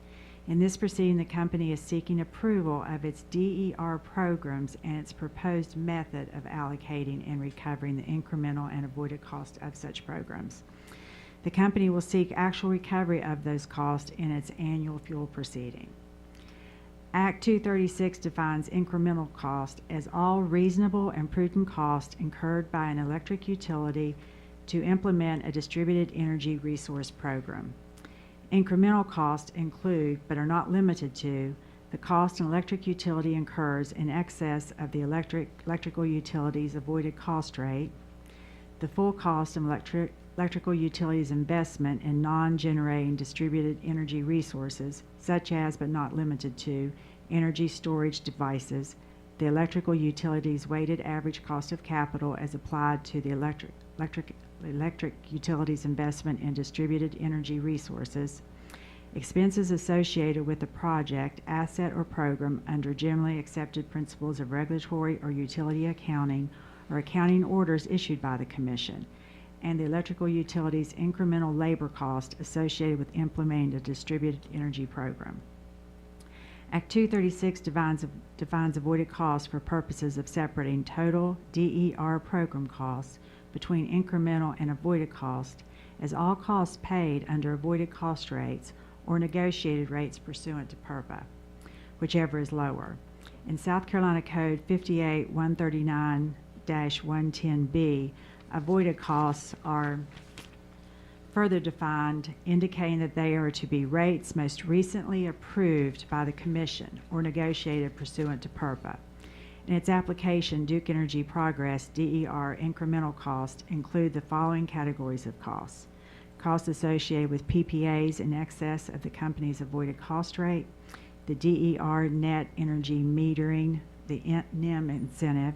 Speaker 22: In this proceeding, the company is seeking approval of its DER programs and its proposed method of allocating and recovering the incremental and avoided cost of such programs. The company will seek actual recovery of those costs in its annual fuel proceeding. Act 236 defines incremental cost as all reasonable and prudent costs incurred by an electric utility to implement a distributed energy resource program. Incremental costs include, but are not limited to, the cost an electric utility incurs in excess of the electrical utility's avoided cost rate, the full cost of electrical utilities investment in non-generating distributed energy resources, such as but not limited to energy storage devices, the electrical utility's weighted average cost of capital as applied to the electric utilities investment in distributed energy resources, expenses associated with the project, asset, or program under generally accepted principles of regulatory or utility accounting or accounting orders issued by the Commission, and the electrical utility's incremental labor cost associated with implementing a distributed energy program. Act 236 defines avoided costs for purposes of separating total DER program costs between incremental and avoided cost as all costs paid under avoided cost rates or negotiated rates pursuant to PURPA, whichever is lower. In South Carolina Code 58-139 36-110B, avoided costs are further defined, indicating that they are to be rates most recently approved by the Commission or negotiated pursuant to PURPA. In its application, Duke Energy Progress DER incremental costs include the following categories of costs: costs associated with PPAs in excess of the company's avoided cost rate, the DER net energy metering, the NEM incentive,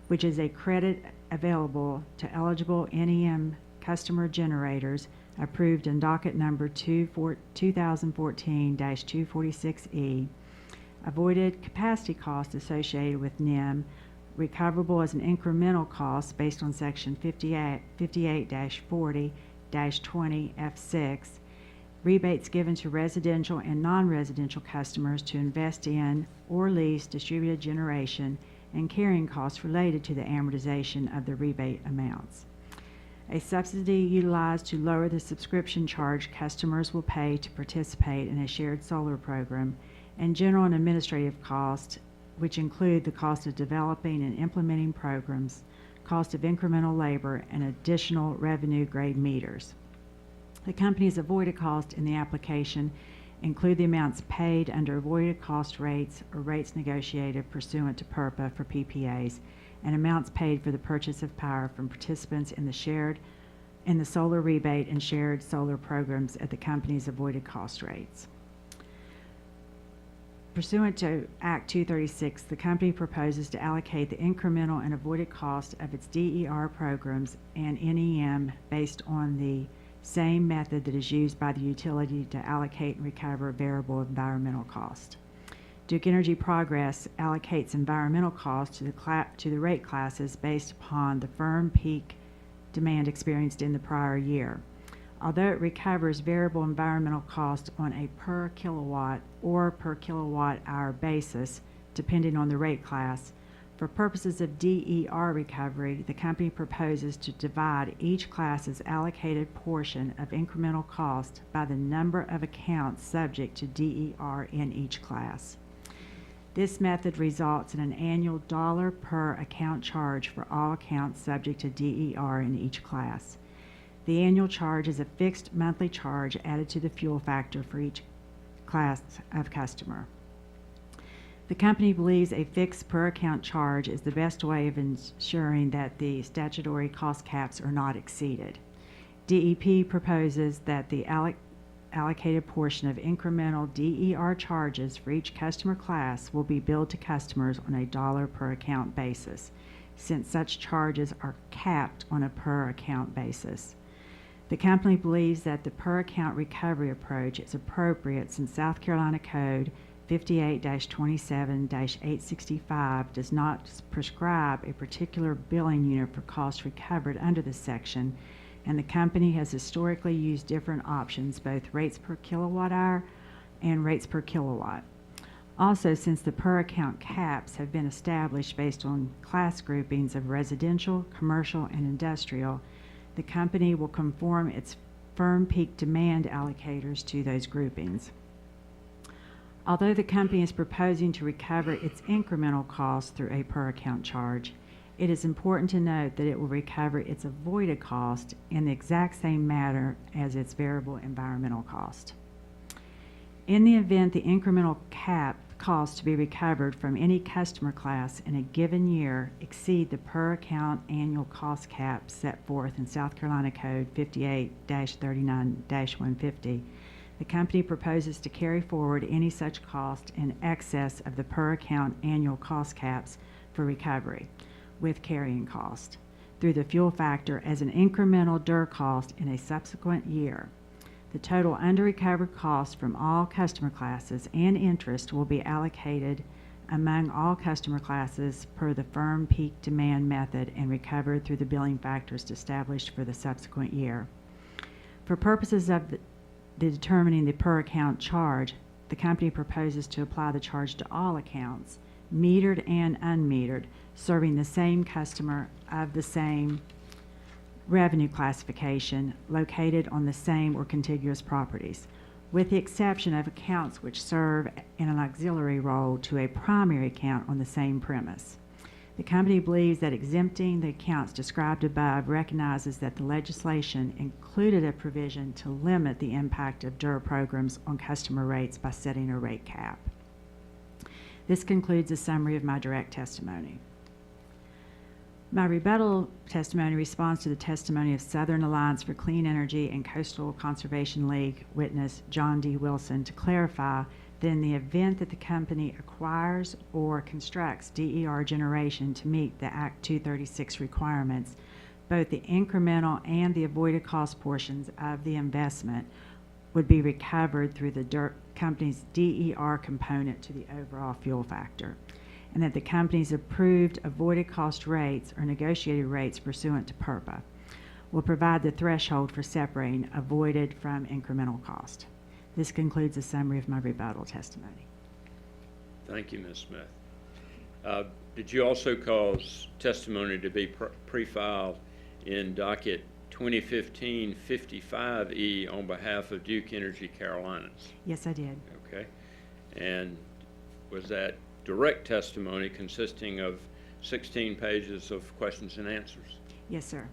Speaker 22: which is a credit available to eligible NEM customer generators approved in docket number 2014-246E, avoided capacity costs associated with NEM, recoverable as an incremental cost based on section 58-40-20F6, rebates given to residential and non-residential customers to invest in or lease distributed generation, and carrying costs related to the amortization of the rebate amounts. A subsidy utilized to lower the subscription charge customers will pay to participate in a shared solar program, and general and administrative costs, which include the cost of developing and implementing programs, cost of incremental labor, and additional revenue grade meters. The company's avoided costs in the application include the amounts paid under avoided cost rates or rates negotiated pursuant to PURPA for PPAs, and amounts paid for the purchase of power from participants in the solar rebate and shared solar programs at the company's avoided cost rates. Pursuant to Act 236, the company proposes to allocate the incremental and avoided cost of its DER programs and NEM based on the same method that is used by the utility to allocate and recover variable environmental cost. Duke Energy Progress allocates environmental costs to the rate classes based upon the firm peak demand experienced in the prior year. Although it recovers variable environmental cost on a per kilowatt or per kilowatt hour basis, depending on the rate class, for purposes of DER recovery, the company proposes to divide each class's allocated portion of incremental cost by the number of accounts subject to DER in each class. This method results in an annual dollar per account charge for all accounts subject to DER in each class. The annual charge is a fixed monthly charge added to the fuel factor for each class of customer. The company believes a fixed per account charge is the best way of ensuring that the statutory cost caps are not exceeded. DEP proposes that the allocated portion of incremental DER charges for each customer class will be billed to customers on a dollar per account basis, since such charges are capped on a per account basis. The company believes that the per account recovery approach is appropriate since South Carolina Code 58-27-865 does not prescribe a particular billing unit for costs recovered under this section, and the company has historically used different options, both rates per kilowatt hour and rates per kilowatt. Also, since the per account caps have been established based on class groupings of residential, commercial, and industrial, the company will conform its firm peak demand allocators to those groupings. Although the company is proposing to recover its incremental costs through a per account charge, it is important to note that it will recover its avoided cost in the exact same manner as its variable environmental cost. In the event the incremental cap costs to be recovered from any customer class in a given year exceed the per account annual cost cap set forth in South Carolina Code 58-39-150, the company proposes to carry forward any such cost in excess of the per account annual cost caps for recovery, with carrying cost, through the fuel factor as an incremental DER cost in a subsequent year. The total under-recovered cost from all customer classes and interest will be allocated among all customer classes per the firm peak demand method and recovered through the billing factors established for the subsequent year. For purposes of the determining the per account charge, the company proposes to apply the charge to all accounts, metered and unmetered, serving the same customer of the same revenue classification located on the same or contiguous properties, with the exception of accounts which serve in an auxiliary role to a primary account on the same premise. The company believes that exempting the accounts described above recognizes that the legislation included a provision to limit the impact of DER programs on customer rates by setting a rate cap. This concludes a summary of my direct testimony. My rebuttal testimony responds to the testimony of Southern Alliance for Clean Energy and Coastal Conservation League witness John D. Wilson to clarify that in the event that the company acquires or constructs DER generation to meet the Act 236 requirements, both the incremental and the avoided cost portions of the investment would be recovered through the company's DER component to the overall fuel factor, and that the company's approved avoided cost rates or negotiated rates pursuant to PURPA will provide the threshold for separating avoided from incremental cost. This concludes a summary of my rebuttal testimony.
Speaker 2: Thank you, Ms. Smith. Did you also cause testimony to be pre-filed in docket 2015-55E on behalf of Duke Energy Carolinas?
Speaker 22: Yes, I did.
Speaker 2: Okay. And was that direct testimony consisting of 16 pages of questions and answers?
Speaker 22: Yes, sir.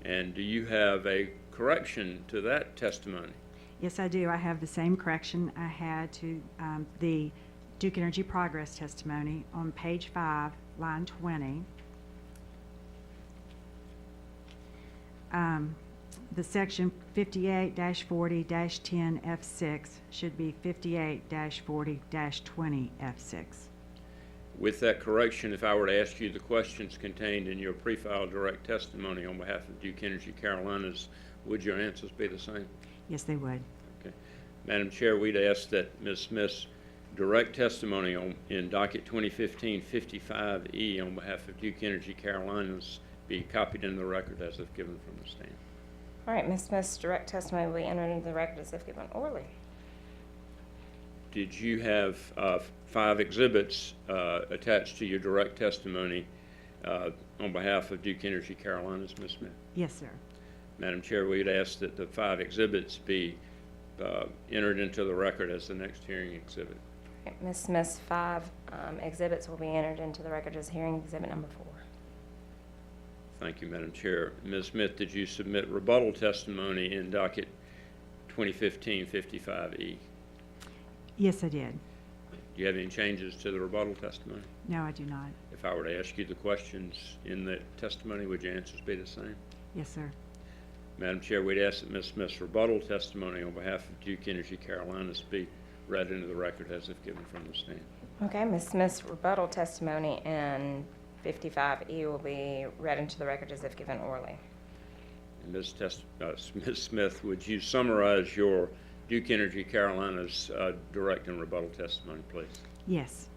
Speaker 2: And do you have a correction to that testimony?
Speaker 22: Yes, I do. I have the same correction I had to the Duke Energy Progress testimony on page 5, line 20. The section 58-40-10F6 should be 58-40-20F6.
Speaker 2: With that correction, if I were to ask you the questions contained in your pre-filed direct testimony on behalf of Duke Energy Carolinas, would your answers be the same?
Speaker 22: Yes, they would.
Speaker 2: Okay. Madam Chair, we'd ask that Ms. Smith's direct testimony in docket 2015-55E on behalf of Duke Energy Carolinas be copied into the record as if given from the stand.
Speaker 1: All right, Ms. Smith's direct testimony will be entered into the record as if given orally.
Speaker 2: Did you have 5 exhibits attached to your direct testimony on behalf of Duke Energy Carolinas, Ms. Smith?
Speaker 22: Yes, sir.
Speaker 2: Madam Chair, we'd ask that the 5 exhibits be entered into the record as the next hearing exhibit.
Speaker 1: Okay, Ms. Smith's 5 exhibits will be entered into the record as hearing exhibit number 4.
Speaker 2: Thank you, Madam Chair. Ms. Smith, did you submit rebuttal testimony in docket 2015-55E?
Speaker 22: Yes, I did.
Speaker 2: Do you have any changes to the rebuttal testimony?
Speaker 22: No, I do not.
Speaker 2: If I were to ask you the questions in the testimony, would your answers be the same?
Speaker 22: Yes, sir.
Speaker 2: Madam Chair, we'd ask that Ms. Smith's rebuttal testimony on behalf of Duke Energy Carolinas be read into the record as if given from the stand.
Speaker 1: Okay, Ms. Smith's rebuttal testimony in 55E will be read into the record as if given orally.
Speaker 2: And Ms. Smith, would you summarize your Duke Energy Carolinas direct and rebuttal testimony, please?
Speaker 22: Yes.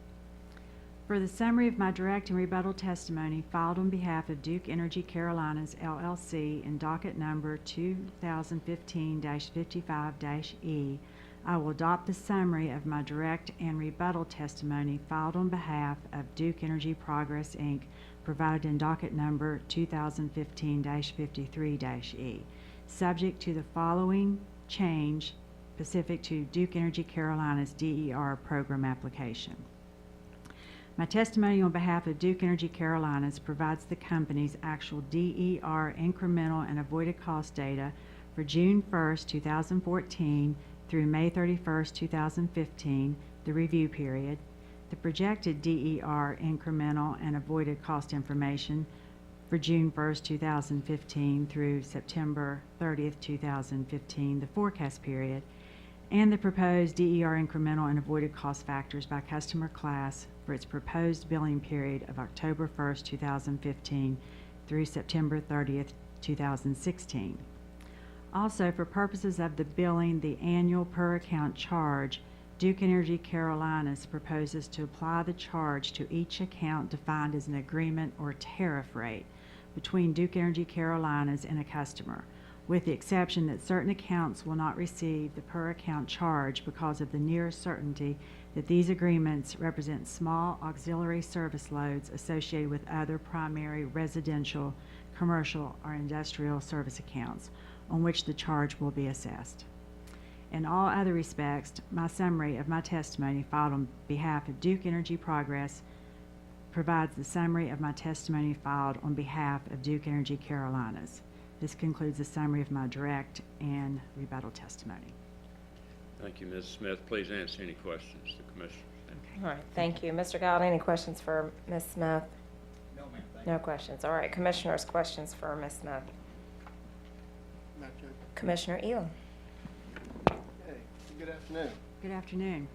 Speaker 22: For the summary of my direct and rebuttal testimony filed on behalf of Duke Energy Carolinas, LLC, in docket number 2015-55-E, I will adopt the summary of my direct and rebuttal testimony filed on behalf of Duke Energy Progress, Inc., provided in docket number 2015-53-E, subject to the following change specific to Duke Energy Carolinas DER program application. My testimony on behalf of Duke Energy Carolinas provides the company's actual DER incremental and avoided cost data for June 1st, 2014 through May 31st, 2015, the review period, the projected DER incremental and avoided cost information for June 1st, 2015 through September 30th, 2015, the forecast period, and the proposed DER incremental and avoided cost factors by customer class for its proposed billing period of October 1st, 2015 through September 30th, 2016. Also, for purposes of the billing, the annual per account charge, Duke Energy Carolinas proposes to apply the charge to each account defined as an agreement or tariff rate between Duke Energy Carolinas and a customer, with the exception that certain accounts will not receive the per account charge because of the near certainty that these agreements represent small auxiliary service loads associated with other primary residential, commercial, or industrial service accounts on which the charge will be assessed. In all other respects, my summary of my testimony filed on behalf of Duke Energy Progress provides the summary of my testimony filed on behalf of Duke Energy Carolinas. This concludes the summary of my direct and rebuttal testimony.
Speaker 2: Thank you, Ms. Smith. Please answer any questions the commissioners have.
Speaker 1: All right, thank you. Mr. Gowdy, any questions for Ms. Smith?
Speaker 8: No, ma'am.
Speaker 1: No questions. All right, commissioners, questions for Ms. Smith?
Speaker 19: Madam Chair.
Speaker 1: Commissioner Elam.
Speaker 19: Hey, good afternoon.
Speaker 22: Good afternoon.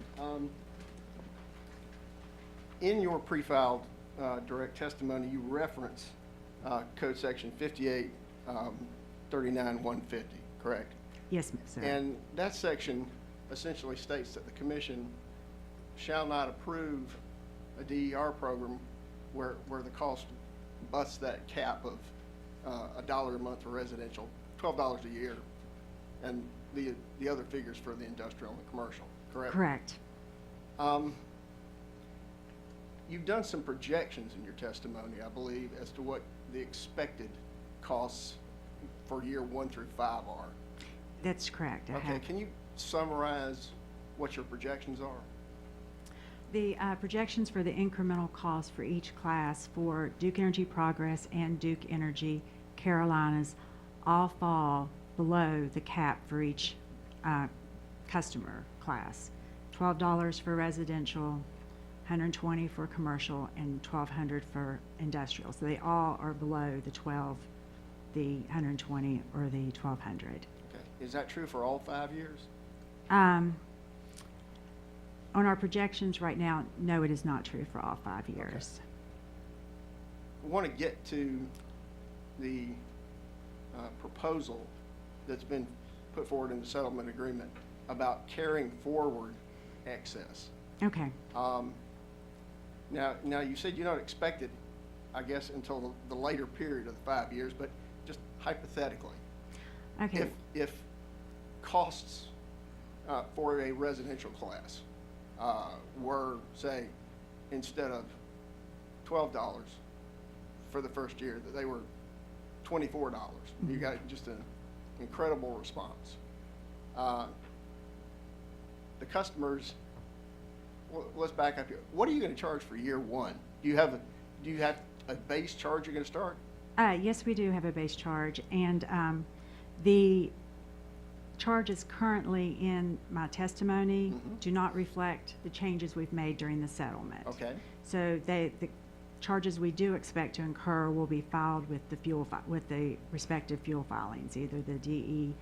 Speaker 19: In your pre-filed direct testimony, you reference Code Section 5839-150, correct?
Speaker 22: Yes, sir.
Speaker 19: And that section essentially states that the commission shall not approve a DER program where the cost busts that cap of $1 a month for residential, $12 a year, and the other figures for the industrial and the commercial, correct?
Speaker 22: Correct.
Speaker 19: You've done some projections in your testimony, I believe, as to what the expected costs for year 1 through 5 are.
Speaker 22: That's correct. I
Speaker 19: Okay,
Speaker 22: have.
Speaker 19: can you summarize what your projections are?
Speaker 22: The projections for the incremental cost for each class for Duke Energy Progress and Duke Energy Carolinas all fall below the cap for each customer class. $12 for residential, $120 for commercial, and $1,200 for industrial. So they all are below the 12, the $120, or the $1,200.
Speaker 19: Okay, is that true for all 5 years?
Speaker 22: On our projections right now, no, it is not true for all 5 years.
Speaker 19: I want to get to the proposal that's been put forward in the settlement agreement about carrying forward excess.
Speaker 22: Okay.
Speaker 19: Now you said you don't expect it, I guess, until the later period of the 5 years, but just hypothetically.
Speaker 22: Okay.
Speaker 19: If costs for a residential class were, say, instead of $12 for the first year, that they were $24. You got just an incredible response. The customers, well, let's back up here. What are you going to charge for year 1? Do you have a base charge you're going to start?
Speaker 22: Yes, we do have a base charge, and the charges currently in my testimony do not reflect the changes we've made during the settlement.
Speaker 19: Okay.
Speaker 22: So the charges we do expect to incur will be filed with the with the respective fuel filings, either the the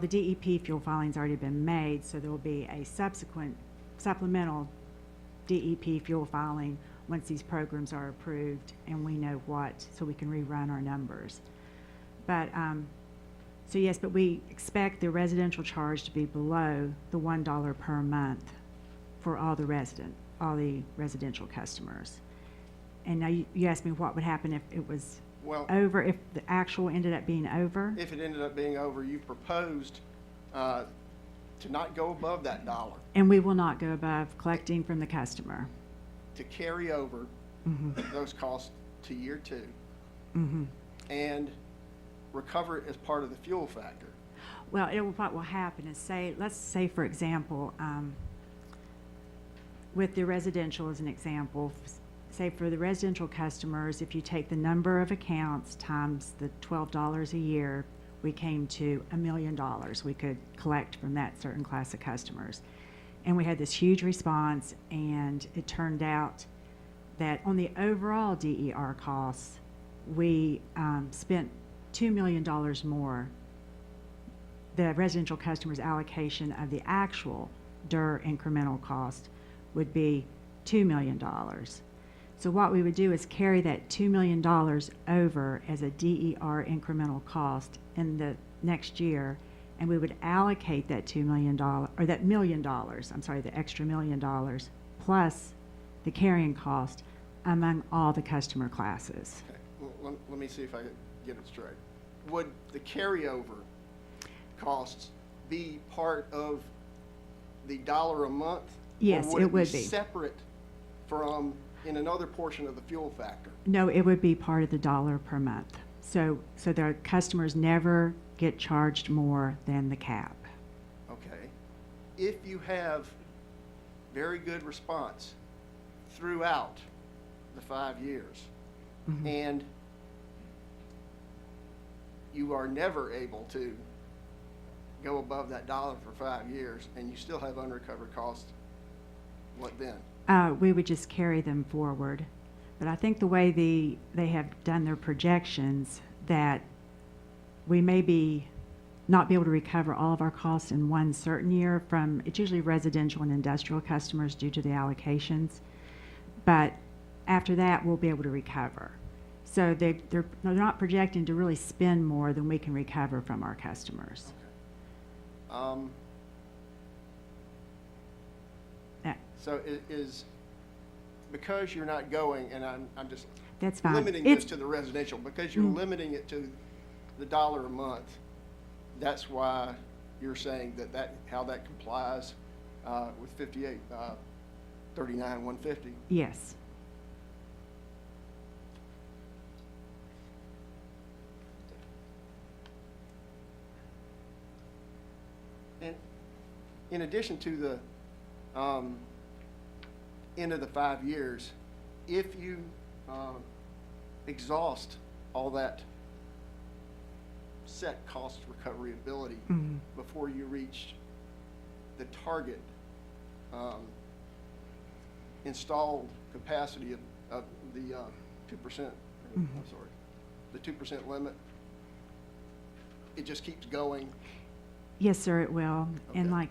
Speaker 22: DEP fuel filing's already been made, so there will be a subsequent supplemental DEP fuel filing once these programs are approved and we know so we can rerun our numbers. But so yes, but we expect the residential charge to be below the $1 per month for all the residential customers. And now you asked me what would happen if it was over, if the actual ended up being over?
Speaker 19: If it ended up being over, you proposed to not go above that $1.
Speaker 22: And we will not go above collecting from the customer.
Speaker 19: To carry over those costs to year 2 and recover it as part of the fuel factor.
Speaker 22: Well, what will happen is, let's say, for example, with the residential as an example, say for the residential customers, if you take the number of accounts times the $12 a year, we came to $1 million we could collect from that certain class of customers. And we had this huge response, and it turned out that on the overall DER costs, we spent $2 million more. The residential customers' allocation of the actual DER incremental cost would be $2 million. So what we would do is carry that $2 million over as a DER incremental cost in the next year, and we would allocate that $2 million, or that $1 million, I'm sorry, the extra $1 million, plus the carrying cost among all the customer classes.
Speaker 19: Okay. Well, let me see if I get it straight. Would the carryover costs be part of the $1 a month?
Speaker 22: Yes,
Speaker 19: or
Speaker 22: it would
Speaker 19: be
Speaker 22: be.
Speaker 19: Separate from in another portion of the fuel factor?
Speaker 22: No, it would be part of the $1 per month. So the customers never get charged more than the cap.
Speaker 19: Okay. If you have very good response throughout the 5 years. And you are never able to go above that dollar for 5 years, and you still have unrecovered costs, what then?
Speaker 22: We would just carry them forward. But I think the way they have done their projections, that we may not be able to recover all of our costs in one certain year from, it's usually residential and industrial customers due to the allocations. But after that, we'll be able to recover. So they're not projecting to really spend more than we can recover from our customers.
Speaker 19: So is because you're not going, and I'm just
Speaker 22: That's fine.
Speaker 19: limiting this to the residential, because you're limiting it to the $1 a month, that's why you're saying how that complies with 5839-150?
Speaker 22: Yes.
Speaker 19: And in addition to the end of the 5 years, if you exhaust all that set cost recovery ability before you reach the target installed capacity of the 2%, I'm sorry, the 2% limit, it just keeps going.
Speaker 22: Yes, sir, it will.
Speaker 19: Okay.
Speaker 22: And like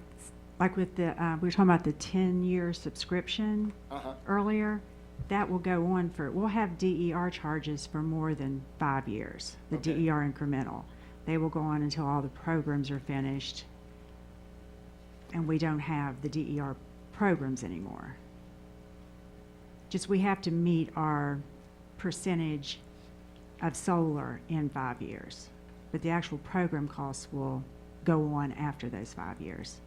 Speaker 22: with the, we were talking about the 10-year subscription earlier, that will go on we'll have DER charges for more than 5 years, the DER incremental. They will go on until all the programs are finished, and we don't have the DER programs anymore. Just we have to meet our percentage of solar in 5 years, but the actual program costs will go on after those 5 years.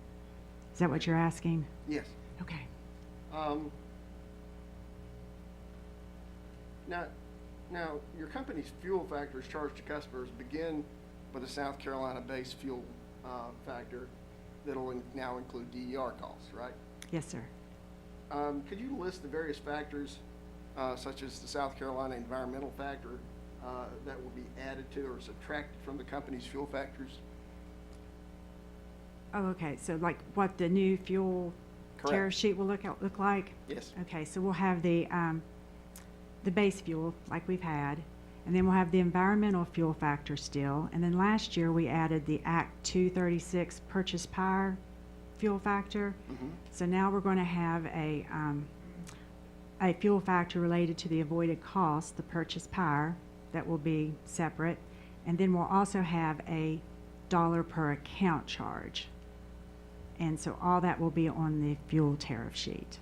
Speaker 22: Is that what you're asking?
Speaker 19: Yes.
Speaker 22: Okay.
Speaker 19: Now, your company's fuel factors charged to customers begin with a South Carolina-based fuel factor that'll now include DER costs, right?
Speaker 22: Yes, sir.
Speaker 19: Could you list the various factors, such as the South Carolina environmental factor, that will be added to or subtracted from the company's fuel factors?
Speaker 22: Oh, okay. So like what the new fuel tariff sheet will look like?
Speaker 19: Yes.
Speaker 22: Okay, so we'll have the base fuel like we've had, and then we'll have the environmental fuel factor still. And then last year we added the Act 236 purchase power fuel factor. So now we're going to have a fuel factor related to the avoided cost, the purchase power, that will be separate. And then we'll also have a $1 per account charge. And so all that will be on the fuel tariff sheet.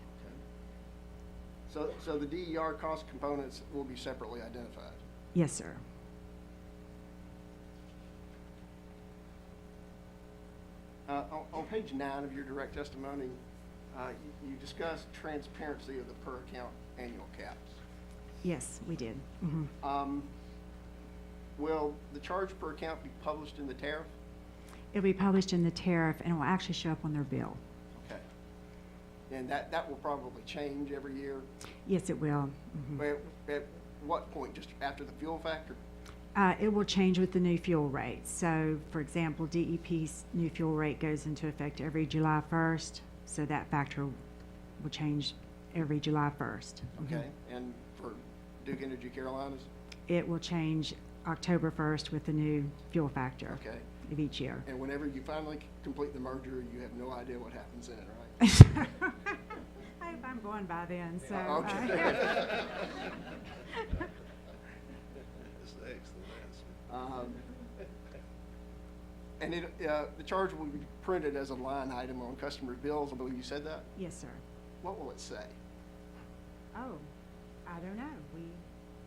Speaker 19: So the DER cost components will be separately identified?
Speaker 22: Yes, sir.
Speaker 19: On page 9 of your direct testimony, you discussed transparency of the per account annual caps.
Speaker 22: Yes, we did.
Speaker 19: Will the charge per account be published in the tariff?
Speaker 22: It'll be published in the tariff, and it will actually show up on their bill.
Speaker 19: Okay. And that will probably change every year?
Speaker 22: Yes, it will.
Speaker 19: At what point? Just after the fuel factor?
Speaker 22: It will change with the new fuel rate. So, for example, DEP's new fuel rate goes into effect every July 1st, so that factor will change every July 1st.
Speaker 19: Okay. And for Duke Energy Carolinas?
Speaker 22: It will change October 1st with the new fuel factor of each year.
Speaker 19: And whenever you finally complete the merger, you have no idea what happens then, right?
Speaker 22: I hope I'm going by then, so.
Speaker 19: Okay.
Speaker 17: That's excellent.
Speaker 19: And the charge will be printed as a line item on customer bills. I believe you said that?
Speaker 22: Yes, sir.
Speaker 19: What will it say?
Speaker 22: Oh, I don't know.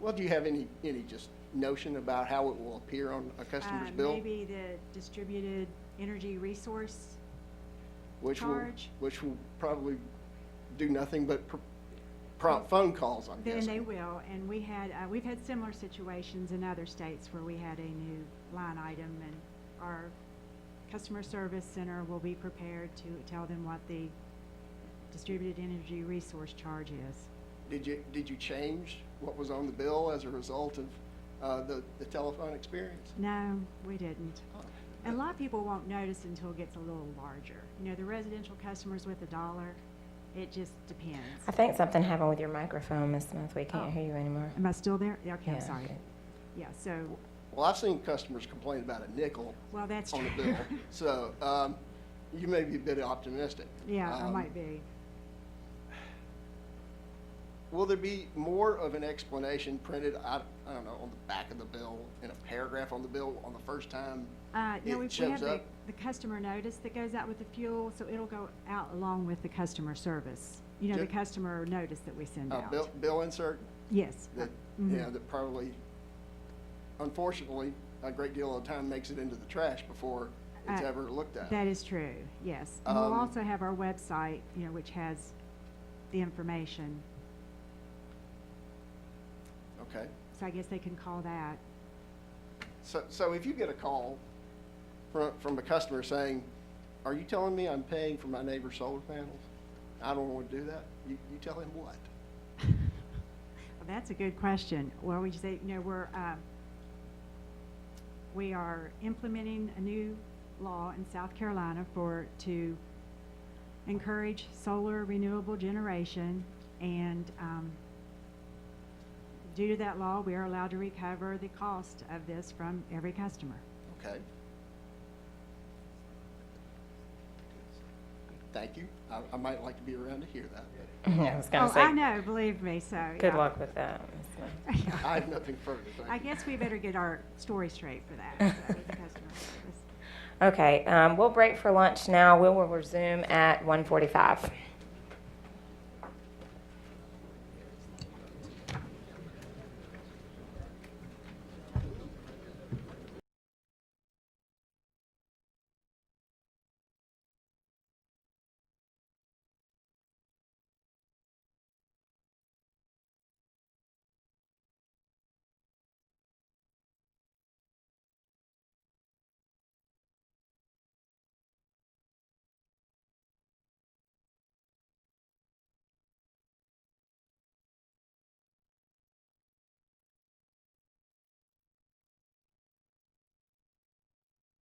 Speaker 19: Well, do you have any just notion about how it will appear on a customer's bill?
Speaker 22: Maybe the distributed energy resource
Speaker 19: charge? Which will probably do nothing but prompt phone calls, I'm guessing.
Speaker 22: Then they will, and we've had similar situations in other states where we had a new line item, and our customer service center will be prepared to tell them what the distributed energy resource charge is.
Speaker 19: Did you change what was on the bill as a result of the telephone experience?
Speaker 22: No, we didn't. And a lot of people won't notice until it gets a little larger. You know, the residential customers with $1, it just depends.
Speaker 1: I think something happened with your microphone, Ms. Smith. We can't
Speaker 22: Oh.
Speaker 1: hear you anymore.
Speaker 22: Am I still there? Yeah, okay, I'm
Speaker 1: Yeah,
Speaker 22: sorry.
Speaker 1: okay.
Speaker 22: Yeah, so,
Speaker 19: Well, I've seen customers complain about a nickel
Speaker 22: well, that's
Speaker 19: on the
Speaker 22: true.
Speaker 19: bill. So you may be a bit optimistic.
Speaker 22: Yeah, I might be.
Speaker 19: Will there be more of an explanation printed, I don't know, on the back of the bill, in a paragraph on the bill on the first time
Speaker 22: No,
Speaker 19: it
Speaker 22: we have
Speaker 19: shows up?
Speaker 22: the customer notice that goes out with the fuel, so it'll go out along with the customer service. You know, the
Speaker 19: Ju-
Speaker 22: customer notice that we send out.
Speaker 19: Bill insert?
Speaker 22: Yes.
Speaker 19: That, yeah, that probably, unfortunately, a great deal of the time makes it into the trash before it's ever looked at.
Speaker 22: That is true, yes. And we'll
Speaker 19: Um,
Speaker 22: also have our website, you know, which has the information,
Speaker 19: Okay.
Speaker 22: so I guess they can call that.
Speaker 19: So if you get a call from a customer saying, are you telling me I'm paying for my neighbor's solar panels? I don't want to do that. You tell him what?
Speaker 22: Well, that's a good question. Well, we just say, you know, we are implementing a new law in South Carolina to encourage solar renewable generation, and due to that law, we are allowed to recover the cost of this from every customer.
Speaker 19: Okay. Thank you. I might like to be around to hear that.
Speaker 1: Yeah, I was going
Speaker 22: Oh,
Speaker 1: to say.
Speaker 22: I know, believe me, so.
Speaker 1: Good
Speaker 22: yeah.
Speaker 1: luck with that, Ms. Smith.
Speaker 19: I have nothing further. Thank
Speaker 22: I
Speaker 19: you.
Speaker 22: guess we better get our story straight for that, so, with the customer service.
Speaker 1: Okay, we'll break for lunch now. We will resume at 1:45.